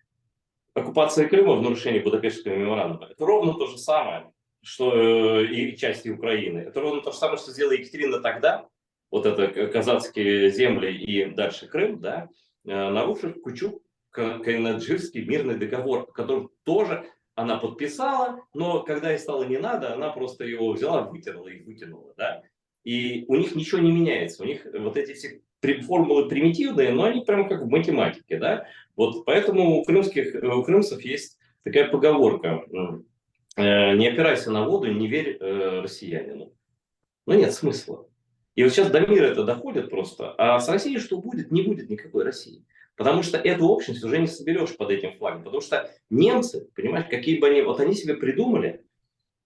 оккупация Крыма в нарушении Будапештского меморандума – это ровно то же самое, что и части Украины. Это ровно то же самое, что сделала Екатерина тогда, вот это казацкие земли и дальше Крым, да, нарушив Кучук-Кайнаджирский мирный договор, который тоже она подписала, но когда ей стало не надо, она просто его взяла, вытерла и выкинула, да. И у них ничего не меняется, у них вот эти все формулы примитивные, но они прямо как в математике, да. Вот поэтому у крымцев есть такая поговорка: не опирайся на воду, не верь россиянину. Но нет смысла. И вот сейчас до мира это доходит просто. А с Россией что будет? Не будет никакой России. Потому что эту общность уже не соберешь под этим флагом. Потому что немцы, понимаешь, какие бы они... Вот они себе придумали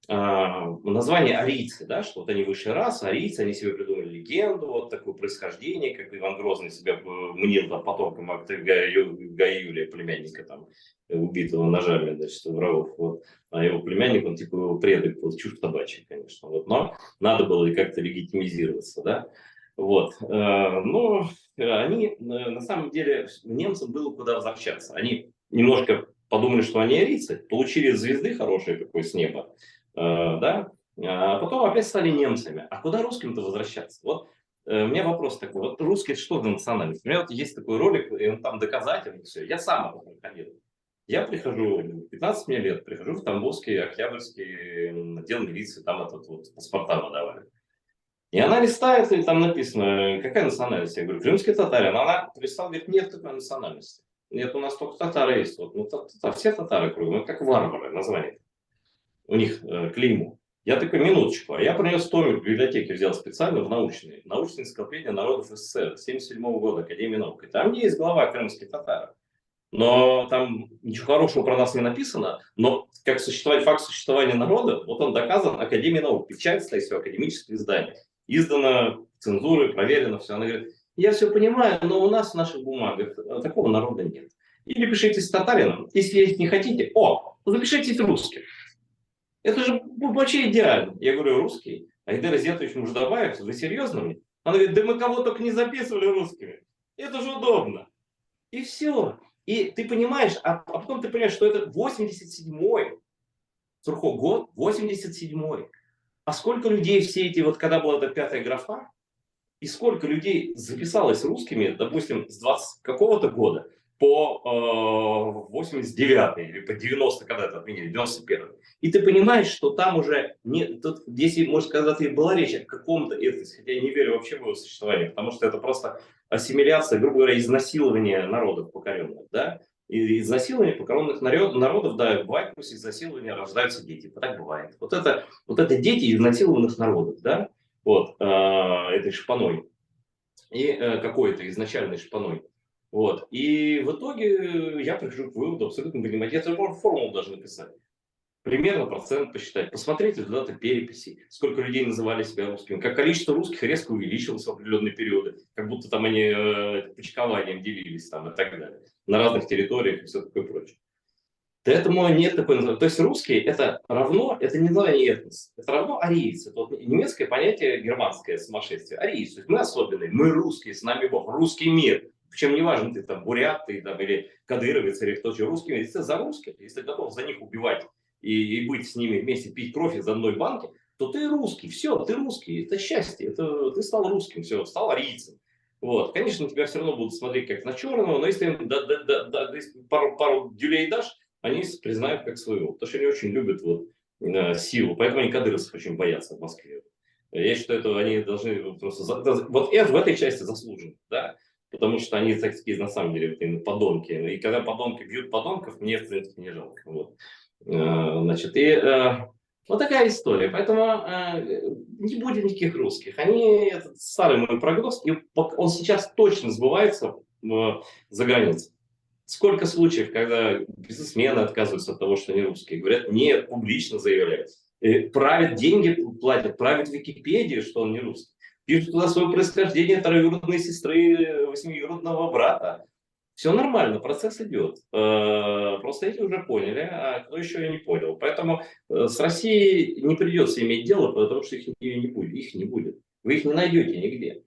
название арийцы, да, что вот они высшая раса, арийцы, они себе придумали легенду, вот такое происхождение, как Иван Грозный себя мнил там, потомком Гаюлия, племянника там, убитого ножами, значит, врагов, вот. А его племянник, он типа его предок был, чушь собачья, конечно, вот, но надо было как-то легитимизироваться, да, вот, но они, на самом деле, немцам было куда возвращаться, они немножко подумали, что они арийцы, получили звезды хорошие какой с неба, да, а потом опять стали немцами. А куда русским-то возвращаться? Вот у меня вопрос такой. Вот русские что за национальность? У меня вот есть такой ролик, и он там доказательный, все. Я сам об этом ходил. Я прихожу, 15 мне лет, прихожу в Тамбовский, Октябрьский отдел милиции, там этот вот паспорта выдавали. И она листает, и там написано, какая национальность? Я говорю, крымский татарин. Она листала, говорит, нет такой национальности. Нет, у нас только татары есть. Вот, ну, все татары кругом, это как варвары, название. У них клеймо. Я такой, минуточку, а я принес томик в библиотеке, взял специально в научные. Научная энциклопедия народов СССР, 1977 года, Академия наук. И там есть глава крымских татар. Но там ничего хорошего про нас не написано, но как факт существования народа, вот он доказан Академией наук. Печать стоит все, академическое издание. Издано цензурой, проверено все. Она говорит, я все понимаю, но у нас в наших бумагах такого народа нет. Или пишите с татарином, если не хотите, запишитесь русских. Это же вообще идеально. Я говорю, русский? Айдар Азетович Муждабаев, вы серьезно мне? Она говорит, да мы кого только не записывали русскими. Это же удобно. И все. И ты понимаешь, а потом ты понимаешь, что это 87-й год, 87-й. А сколько людей все эти, вот когда была эта пятая графа, и сколько людей записалось русскими, допустим, с 20 какого-то года, по 89 или по 90, когда это отменили, 91. И ты понимаешь, что там уже, не, тут, если, может, когда-то и была речь о каком-то этносе, хотя я не верю вообще в его существование, потому что это просто ассимиляция, грубо говоря, изнасилование народов покоренных, да, и изнасилование покоренных народов, да, бывает, после изнасилования рождаются дети, так бывает. Вот это дети изнасилованных народов, да, вот, этой шпаной, и какой-то изначальной шпаной. Вот. И в итоге я прихожу к выводу абсолютно понимать. Я формулу даже написать. Примерно процент посчитать. Посмотреть результаты переписи. Сколько людей называли себя русскими. Как количество русских резко увеличилось в определенные периоды. Как будто там они почкованием делились там, и так далее. На разных территориях и все такое прочее. Поэтому нет такой названия. То есть русский это равно, это не название этнос, это равно ариец. Это вот немецкое понятие германское сумасшествие. Ариец. То есть мы особенные, мы русские, с нами Бог, русский мир. Причем не важно, ты там бурят, ты там или кадыровец, или кто-то русский. Если ты за русских, если ты готов за них убивать и быть с ними вместе, пить кровь из одной банки, то ты русский. Все, ты русский. Это счастье. Это ты стал русским, все, стал арийцем. Вот. Конечно, тебя все равно будут смотреть как на черного, но если им если пару дюлей дашь, они признают как своего. Потому что они очень любят вот, силу. Поэтому они кадыровцев очень боятся в Москве. Я считаю, что они должны просто... Вот это в этой части заслуженно, да? Потому что они такие, на самом деле, вот, именно подонки. И когда подонки бьют подонков, мне, в принципе, не жалко. Вот. Значит, вот такая история. Поэтому не будет никаких русских. Они, этот старый мой прогноз, и он сейчас точно сбывается за границей. Сколько случаев, когда бизнесмены отказываются от того, что они русские, говорят, нет, публично заявляют. Правят деньги, платят, правят Википедию, что он не русский. Пишут туда свое происхождение троюродной сестры, восьмиюродного брата. Все нормально, процесс идет. Просто эти уже поняли, а кто еще и не понял. Поэтому с Россией не придется иметь дело, потому что их не будет. Их не будет. Вы их не найдете нигде.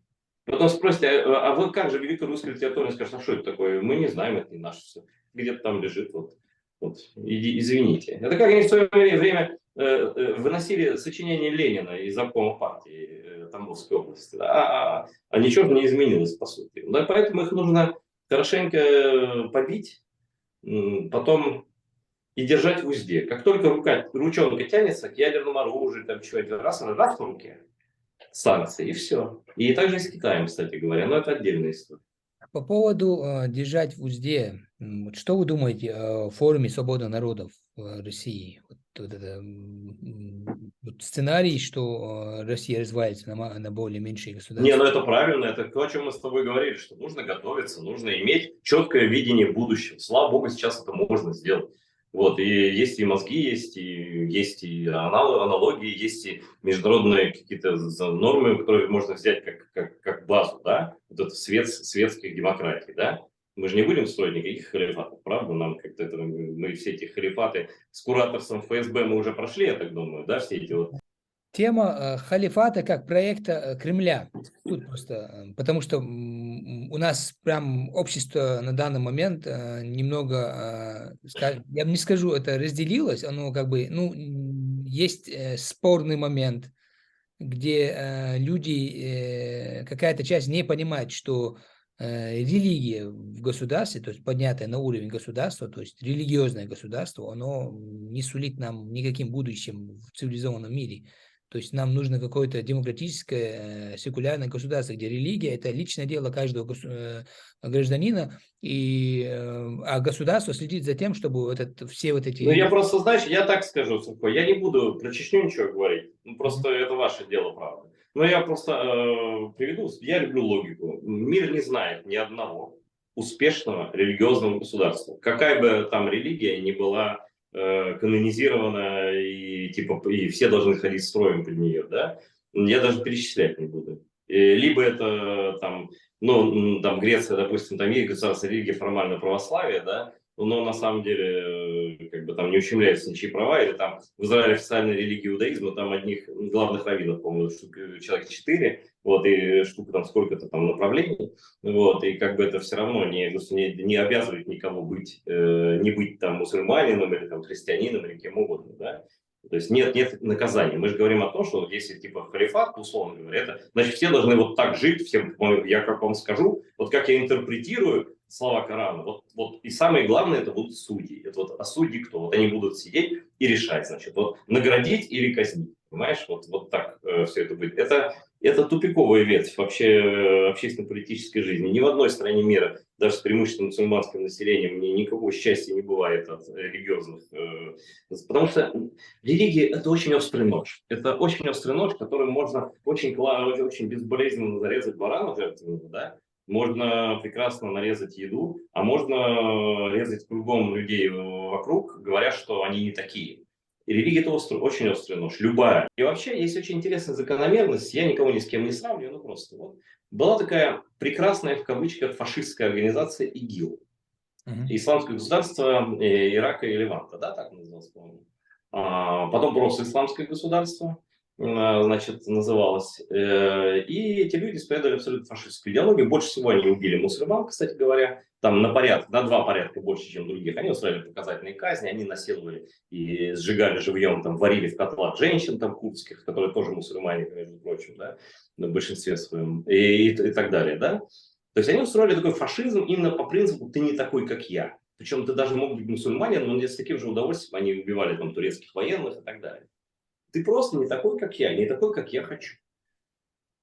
Потом спросите, а вы как же великая русская литература? Скажут, а что это такое? Мы не знаем, это не наше все. Где-то там лежит. Вот, извините. Это как они в свое время выносили сочинение Ленина из обкома партии Тамбовской области. А ничего не изменилось, по сути. Да, поэтому их нужно хорошенько побить, потом и держать в узде. Как только ручонка тянется к ядерному оружию, там чего-то, раз в руке, санкции, и все. И также и с Китаем, кстати говоря, но это отдельная история. По поводу держать в узде, вот что вы думаете о форуме «Свобода народов» в России? Вот это, вот сценарий, что Россия развалится на более меньшие государства. Не, ну это правильно, это то, о чем мы с тобой говорили, что нужно готовиться, нужно иметь четкое видение будущего. Слава богу, сейчас это можно сделать. Вот, и есть и мозги, есть и аналогии, есть и международные какие-то нормы, которые можно взять как базу, да, вот это светских демократий, да. Мы же не будем строить никаких халифатов, правда? Нам как-то это, мы все эти халифаты с кураторством ФСБ мы уже прошли, я так думаю, да, все эти вот. Тема халифата как проекта Кремля. Тут просто, потому что у нас прям общество на данный момент немного, я не скажу, это разделилось, оно как бы, ну, есть спорный момент, где люди, какая-то часть не понимает, что религия в государстве, то есть поднятая на уровень государства, то есть религиозное государство, оно не сулит нам никаким будущим в цивилизованном мире. То есть нам нужно какое-то демократическое, секулярное государство, где религия – это личное дело каждого гражданина, а государство следит за тем, чтобы все вот эти… Ну, я просто, знаешь, я так скажу, Сухой, я не буду про Чечню ничего говорить, ну, просто это ваше дело, правда. Но я просто приведу, я люблю логику. Мир не знает ни одного успешного религиозного государства. Какая бы там религия ни была канонизирована, и, типа, и все должны ходить строем под нее, да, я даже перечислять не буду. Либо это там, ну, там Греция, допустим, там есть государство религия формально православие, да, но на самом деле как бы там не ущемляются ничьи права, или там в Израиле официальная религия иудаизма, там одних главных раввинов, по-моему, человек 4, вот, и штука там сколько-то там направлений, вот, и как бы это все равно не обязывает никого быть, не быть там мусульманином или там христианином или кем угодно, да. То есть нет наказания. Мы же говорим о том, что вот если типа халифат, условно говоря, это значит все должны вот так жить, всем, я как вам скажу, вот как я интерпретирую слова Корана, вот и самое главное это будут судьи. Это вот, а судьи кто? Вот они будут сидеть и решать, значит, вот наградить или казнить. Понимаешь, вот так все это будет. Это тупиковая ветвь вообще общественно-политической жизни. Ни в одной стране мира, даже с преимущественно мусульманским населением, никакого счастья не бывает от религиозных. Потому что религия – это очень острый нож. Это очень острый нож, которым можно очень безболезненно зарезать барана жертвенного, да? Можно прекрасно нарезать еду, а можно резать кругом людей вокруг, говоря, что они не такие. И религия – это очень острый нож, любая. И вообще есть очень интересная закономерность, я никого ни с кем не сравниваю, ну просто вот. Была такая прекрасная, в кавычках, фашистская организация ИГИЛ. Исламское государство Ирака и Леванта, да, так называлось, по-моему. Потом просто исламское государство, значит, называлось. И эти люди исповедовали абсолютно фашистскую идеологию. Больше всего они убили мусульман, кстати говоря. Там на 2 порядка больше, чем других. Они устраивали показательные казни, они насиловали и сжигали живьем, там, варили в котлах женщин там, курдских, которые тоже мусульмане, между прочим, да, в большинстве своем, и так далее, да. То есть они устроили такой фашизм именно по принципу «ты не такой, как я». Причем ты даже мог быть мусульманин, но с таким же удовольствием они убивали там турецких военных и так далее. Ты просто не такой, как я, не такой, как я хочу.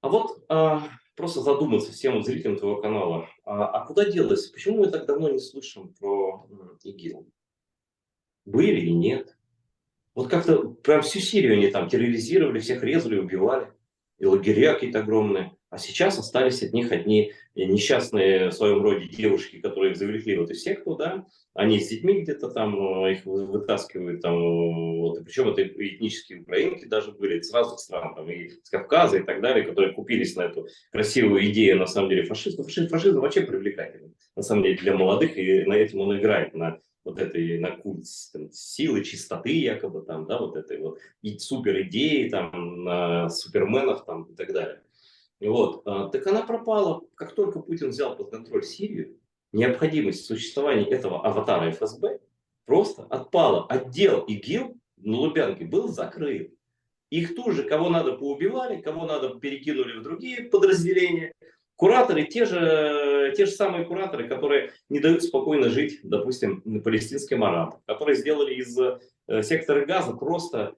А вот просто задуматься всем вот зрителям твоего канала, а куда делось? Почему мы так давно не слышим про ИГИЛ? Были и нет. Вот как-то прям всю Сирию они там терроризировали, всех резали, убивали. И лагеря какие-то огромные. А сейчас остались от них одни несчастные в своем роде девушки, которые их завлекли вот из секту, да. Они с детьми где-то там их вытаскивают там. Вот. И причем это этнические украинки даже были с разных стран, там, и с Кавказа и так далее, которые купились на эту красивую идею, на самом деле, фашизма. Фашизм вообще привлекательный, на самом деле, для молодых, и на этом он играет, на вот этой, на культ там, силы, чистоты якобы там, да, вот этой вот и супер идеи там, на суперменов там и так далее. Вот. Так она пропала, как только Путин взял под контроль Сирию, необходимость существования этого аватара ФСБ просто отпала. Отдел ИГИЛ на Лубянке был закрыт. Их тут же, кого надо, поубивали, кого надо, перекинули в другие подразделения. Кураторы, те же самые кураторы, которые не дают спокойно жить, допустим, палестинским арабам, которые сделали из сектора Газа просто...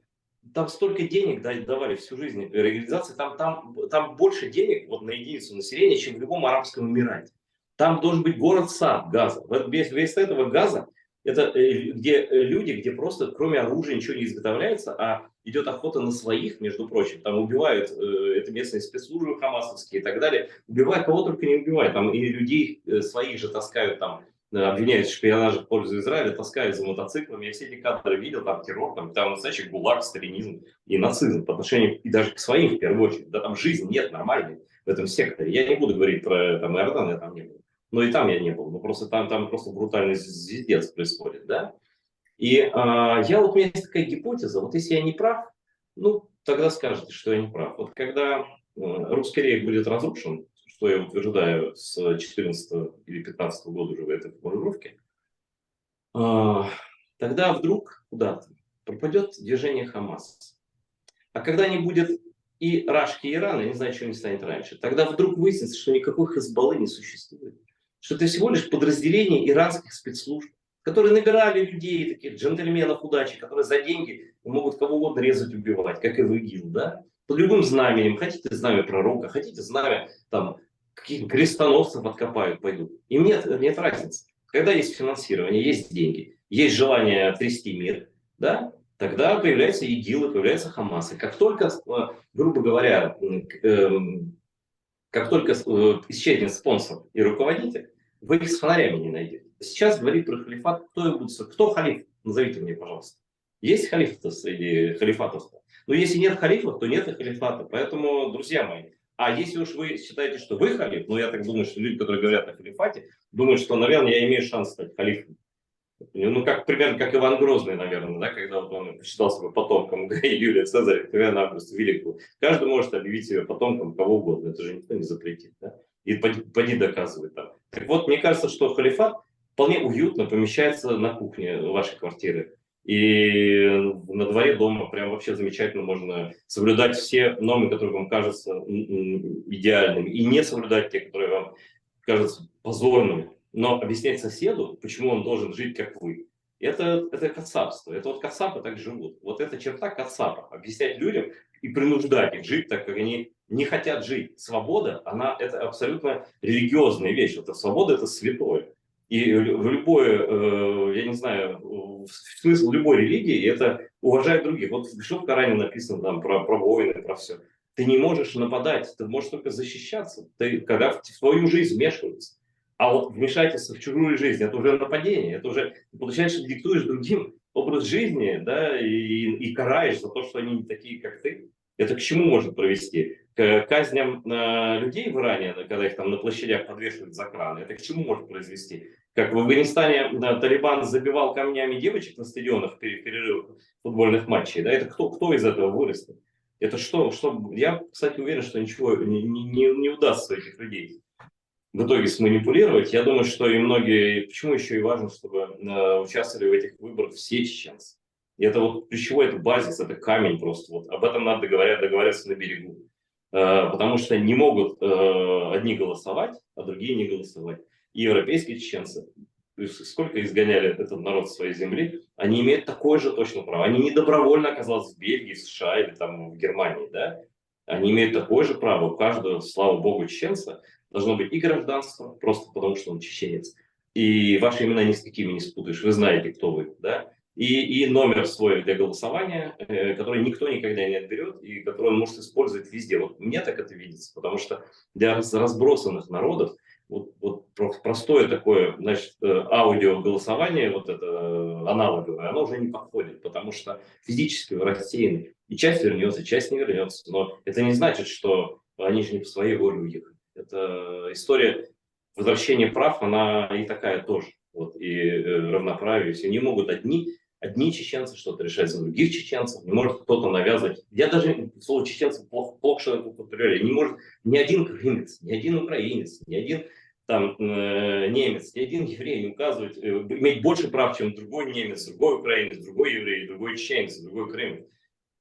Там столько денег давали всю жизнь реализации, там больше денег вот, на единицу населения, чем в любом арабском эмирате. Там должен быть город-сад газа. Вместо этого газа это где люди, где просто кроме оружия ничего не изготовляется, а идет охота на своих, между прочим. Там убивают, это местные спецслужбы хамасовские и так далее. Убивают кого только не убивают. Там и людей своих же таскают там, обвиняют в шпионаже в пользу Израиля, таскают за мотоциклами. Я все эти кадры видел, там террор, там настоящий гулаг, сталинизм и нацизм по отношению и даже к своим в первую очередь. Да, там жизни нет нормальной в этом секторе. Я не буду говорить про там, Иордан, я там не был. Но и там я не был. Ну, просто там просто брутальный звездец происходит, да. И у меня есть такая гипотеза, вот если я не прав, ну, тогда скажете, что я не прав. Вот когда русский рейх будет разрушен, что я утверждаю с 14 или 15 года уже в этой формулировке, тогда вдруг куда-то пропадет движение Хамас. А когда не будет и Рашки, и Ирана, я не знаю, чего не станет раньше, тогда вдруг выяснится, что никакой Хезболлы не существует. Что это всего лишь подразделение иранских спецслужб, которые набирали людей, таких джентльменов удачи, которые за деньги могут кого угодно резать, убивать, как и в ИГИЛ, да? Под любым знаменем. Хотите знамя пророка, хотите знамя там, каких крестоносцев откопают, пойдут. Им нет разницы. Когда есть финансирование, есть деньги, есть желание трясти мир, да, тогда появляются ИГИЛы, появляются Хамасы. Как только, грубо говоря, как только исчезнет спонсор и руководитель, вы их с фонарями не найдете. Сейчас говорить про халифат, кто халиф? Назовите мне, пожалуйста. Есть халиф среди халифатов? Но если нет халифов, то нет и халифата. Поэтому, друзья мои, а если уж вы считаете, что вы халиф, ну я так думаю, что люди, которые говорят о халифате, думают, что, наверное, я имею шанс стать халифом. Ну, примерно как Иван Грозный, наверное, да, когда вот он посчитал себя потомком Юлия Цезаря, Октавиана Августа Великого. Каждый может объявить себя потомком кого угодно, это же никто не запретит, да? И поди доказывай там. Так вот, мне кажется, что халифат вполне уютно помещается на кухне вашей квартиры. И на дворе дома прям вообще замечательно можно соблюдать все нормы, которые вам кажутся идеальными, и не соблюдать те, которые вам кажутся позорными. Но объяснять соседу, почему он должен жить, как вы, это кацапство. Это вот кацапы так живут. Вот эта черта кацапа. Объяснять людям и принуждать их жить так, как они не хотят жить. Свобода, это абсолютно религиозная вещь. Это свобода, это святое. И в любое, я не знаю, смысл любой религии – это уважать других. Вот что в Коране написано там про войны, про все. Ты не можешь нападать, ты можешь только защищаться, когда в твою жизнь вмешиваются. А вот вмешательство в чужую жизнь – это уже нападение, это уже, получается, диктуешь другим образ жизни, да, и караешь за то, что они не такие, как ты. Это к чему может привести? К казням людей в Иране, когда их там на площадях подвешивают за краны. Это к чему может произвести? Как в Афганистане Талибан забивал камнями девочек на стадионах в перерывах футбольных матчей. Да? Это кто из этого вырастет? Это что? Я, кстати, уверен, что ничего не удастся этих людей в итоге сманипулировать. Я думаю, что и многие... Почему еще и важно, чтобы участвовали в этих выборах все чеченцы? И это вот ключевой, это базис, это камень просто. Вот об этом надо договариваться на берегу. Потому что не могут одни голосовать, а другие не голосовать. И европейские чеченцы, сколько изгоняли этот народ с своей земли, они имеют такое же точно право. Они не добровольно оказались в Бельгии, в США или там в Германии, да? Они имеют такое же право. У каждого, слава богу, чеченца должно быть и гражданство, просто потому что он чеченец. И ваши имена ни с какими не спутаешь, вы знаете, кто вы, да? И номер свой для голосования, который никто никогда не отберет, и который он может использовать везде. Вот мне так это видится, потому что для разбросанных народов вот простое такое, значит, аудиоголосование, вот это аналоговое, оно уже не подходит, потому что физически вы рассеяны. И часть вернется, часть не вернется. Но это не значит, что они же не по своей воле уехали. Это история возвращения прав, она и такая тоже. Вот, и равноправие. Все не могут одни чеченцы что-то решать за других чеченцев, не может кто-то навязывать. Я даже слово чеченцы плохо что употребляю. Не может ни один крымец, ни один украинец, ни один там немец, ни один еврей не указывать, иметь больше прав, чем другой немец, другой украинец, другой еврей, другой чеченец, другой крымец.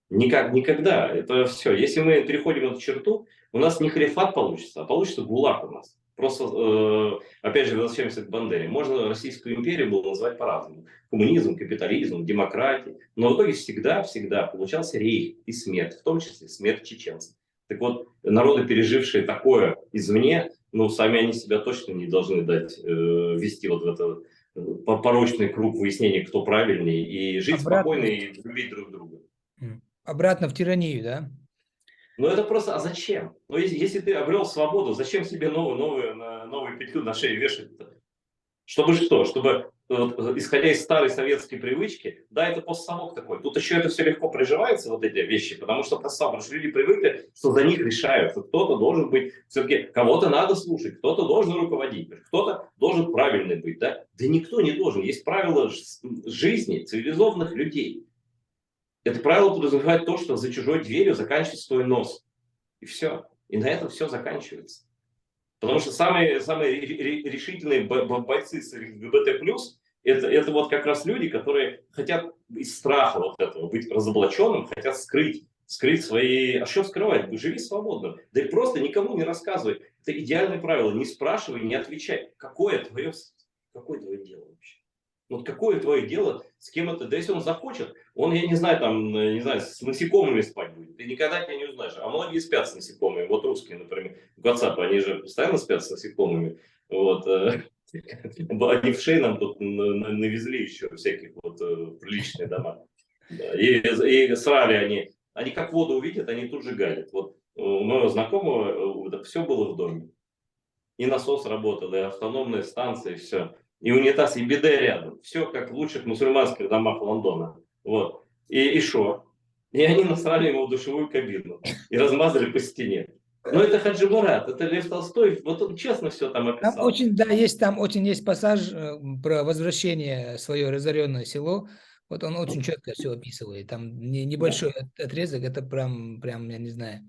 Никогда. Это все. Если мы переходим эту черту, у нас не халифат получится, а получится ГУЛАГ у нас. Просто, опять же, возвращаемся к Бандере. Можно Российскую империю было назвать по-разному. Коммунизм, капитализм, демократия. Но в итоге всегда получался рейх и смерть, в том числе смерть чеченцев. Так вот, народы, пережившие такое извне, ну, сами они себя точно не должны дать вести вот в этот порочный круг выяснения, кто правильнее, и жить спокойно и любить друг друга. Обратно в тиранию, да? Ну это просто, а зачем? Ну если ты обрел свободу, зачем себе новую петлю на шею вешать-то? Чтобы что? Чтобы, исходя из старой советской привычки, да, это постсовок такой. Тут еще это все легко приживается, вот эти вещи, потому что люди привыкли, что за них решают, что кто-то должен быть, все-таки кого-то надо слушать, кто-то должен руководить, кто-то должен правильный быть, да? Да никто не должен. Есть правила жизни цивилизованных людей. Это правило подразумевает то, что за чужой дверью заканчивается твой нос. И все. И на этом все заканчивается. Потому что самые решительные бойцы с ЛГБТ+, это вот как раз люди, которые хотят из страха вот этого быть разоблаченным, хотят скрыть свои... А что скрывать? Живи свободно. Да и просто никому не рассказывай. Это идеальное правило. Не спрашивай, не отвечай. Какое твое дело вообще? Вот какое твое дело, с кем это, да если он захочет, он, я не знаю, с насекомыми спать будет, ты никогда тебя не узнаешь. А многие спят с насекомыми, вот русские, например, в WhatsApp, они же постоянно спят с насекомыми, вот, они в шее нам тут навезли еще всяких вот приличные дома, да. И срали они как воду увидят, они тут же галят. Вот у моего знакомого все было в доме, и насос работал, и автономная станция, и все. И унитаз, и биде рядом. Все как в лучших мусульманских домах Лондона. Вот. И шо? И они насрали ему в душевую кабину. И размазали по стене. Но это Хаджи Мурат, это Лев Толстой. Вот он честно все там описал. Там очень есть пассаж про возвращение в свое разоренное село. Вот он очень четко все описывает. Там небольшой отрезок, это прям, я не знаю.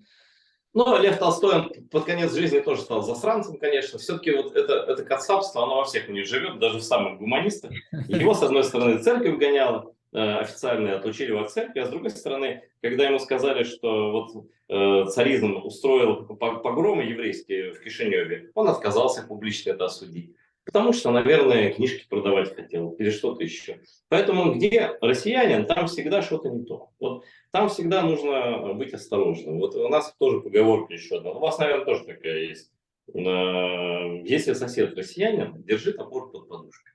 Ну, Лев Толстой, он под конец жизни тоже стал засранцем, конечно. Все-таки вот это кацапство, оно во всех у них живет, даже в самых гуманистах. Его, с одной стороны, церковь гоняла, официально отлучили его от церкви, а с другой стороны, когда ему сказали, что вот царизм устроил погромы еврейские в Кишиневе, он отказался публично это осудить. Потому что, наверное, книжки продавать хотел или что-то еще. Поэтому где россиянин, там всегда что-то не то. Вот там всегда нужно быть осторожным. Вот у нас тоже поговорка еще одна. У вас, наверное, тоже такая есть. Если сосед россиянин, держи топор под подушкой.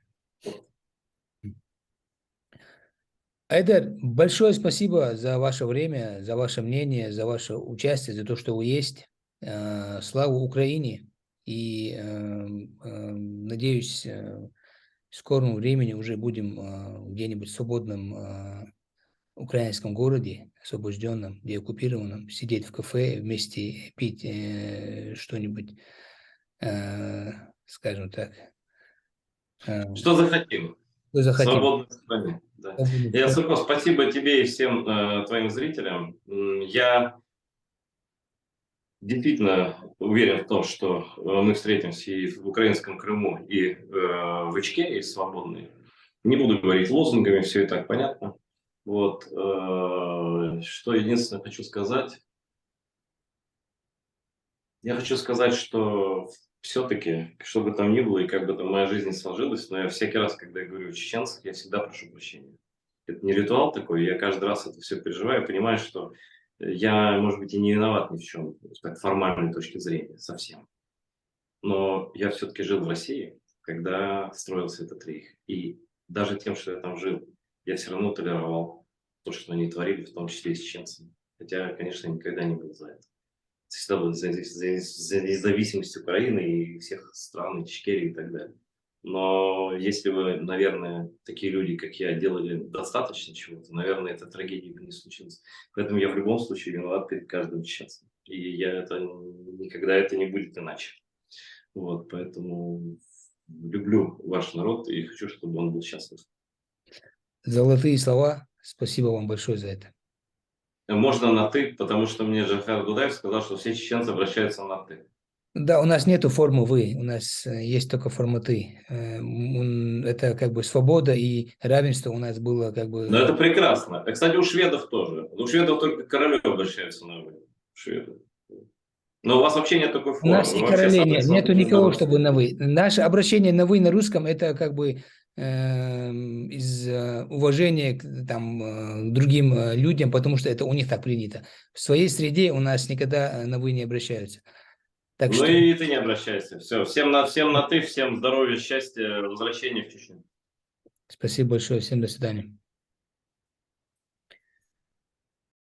Айдар, большое спасибо за ваше время, за ваше мнение, за ваше участие, за то, что вы есть. Слава Украине! И надеюсь, в скором времени уже будем где-нибудь в свободном украинском городе, освобожденном, деоккупированном, сидеть в кафе, вместе пить что-нибудь, скажем так, Что захотим. что захотим. Свободной стране. Да. Сурко, спасибо тебе и всем твоим зрителям. Я действительно уверен в том, что мы встретимся и в украинском Крыму, и в Ичкерии свободной. Не буду говорить лозунгами, все и так понятно. Вот. Что единственное хочу сказать. Я хочу сказать, что все-таки, что бы там ни было и как бы там моя жизнь сложилась, но я всякий раз, когда я говорю о чеченцах, я всегда прошу прощения. Это не ритуал такой, я каждый раз это все переживаю, понимаю, что я, может быть, и не виноват ни в чем, с так формальной точки зрения, совсем. Но я все-таки жил в России, когда строился этот рейх. И даже тем, что я там жил, я все равно толеровал то, что они творили, в том числе и с чеченцами. Хотя, конечно, никогда не был за это. Всегда был за независимость Украины и всех стран, Ичкерии и так далее. Но если бы, наверное, такие люди, как я, делали достаточно чего-то, наверное, эта трагедия бы не случилась. Поэтому я в любом случае виноват перед каждым чеченцем. И я это никогда это не будет иначе. Вот, поэтому люблю ваш народ и хочу, чтобы он был счастлив. Золотые слова. Спасибо вам большое за это. Можно на «ты», потому что мне Джафар Дудаев сказал, что все чеченцы обращаются на «ты». Да, у нас нету формы «вы», у нас есть только форма «ты». Это как бы свобода и равенство у нас было как бы... Но это прекрасно. Кстати, у шведов тоже. У шведов только к королю обращаются на «вы». Шведы. Но у вас вообще нет такой У формы. нас и королей нет, нету никого, чтобы на «вы». Наше обращение на «вы» на русском – это как бы из уважения к другим людям, потому что это у них так принято. В своей среде у нас никогда на «вы» не обращаются. Так Ну что... и ты не обращайся. Все, всем на «ты», всем здоровья, счастья, возвращения в Чечню. Спасибо большое, всем до свидания.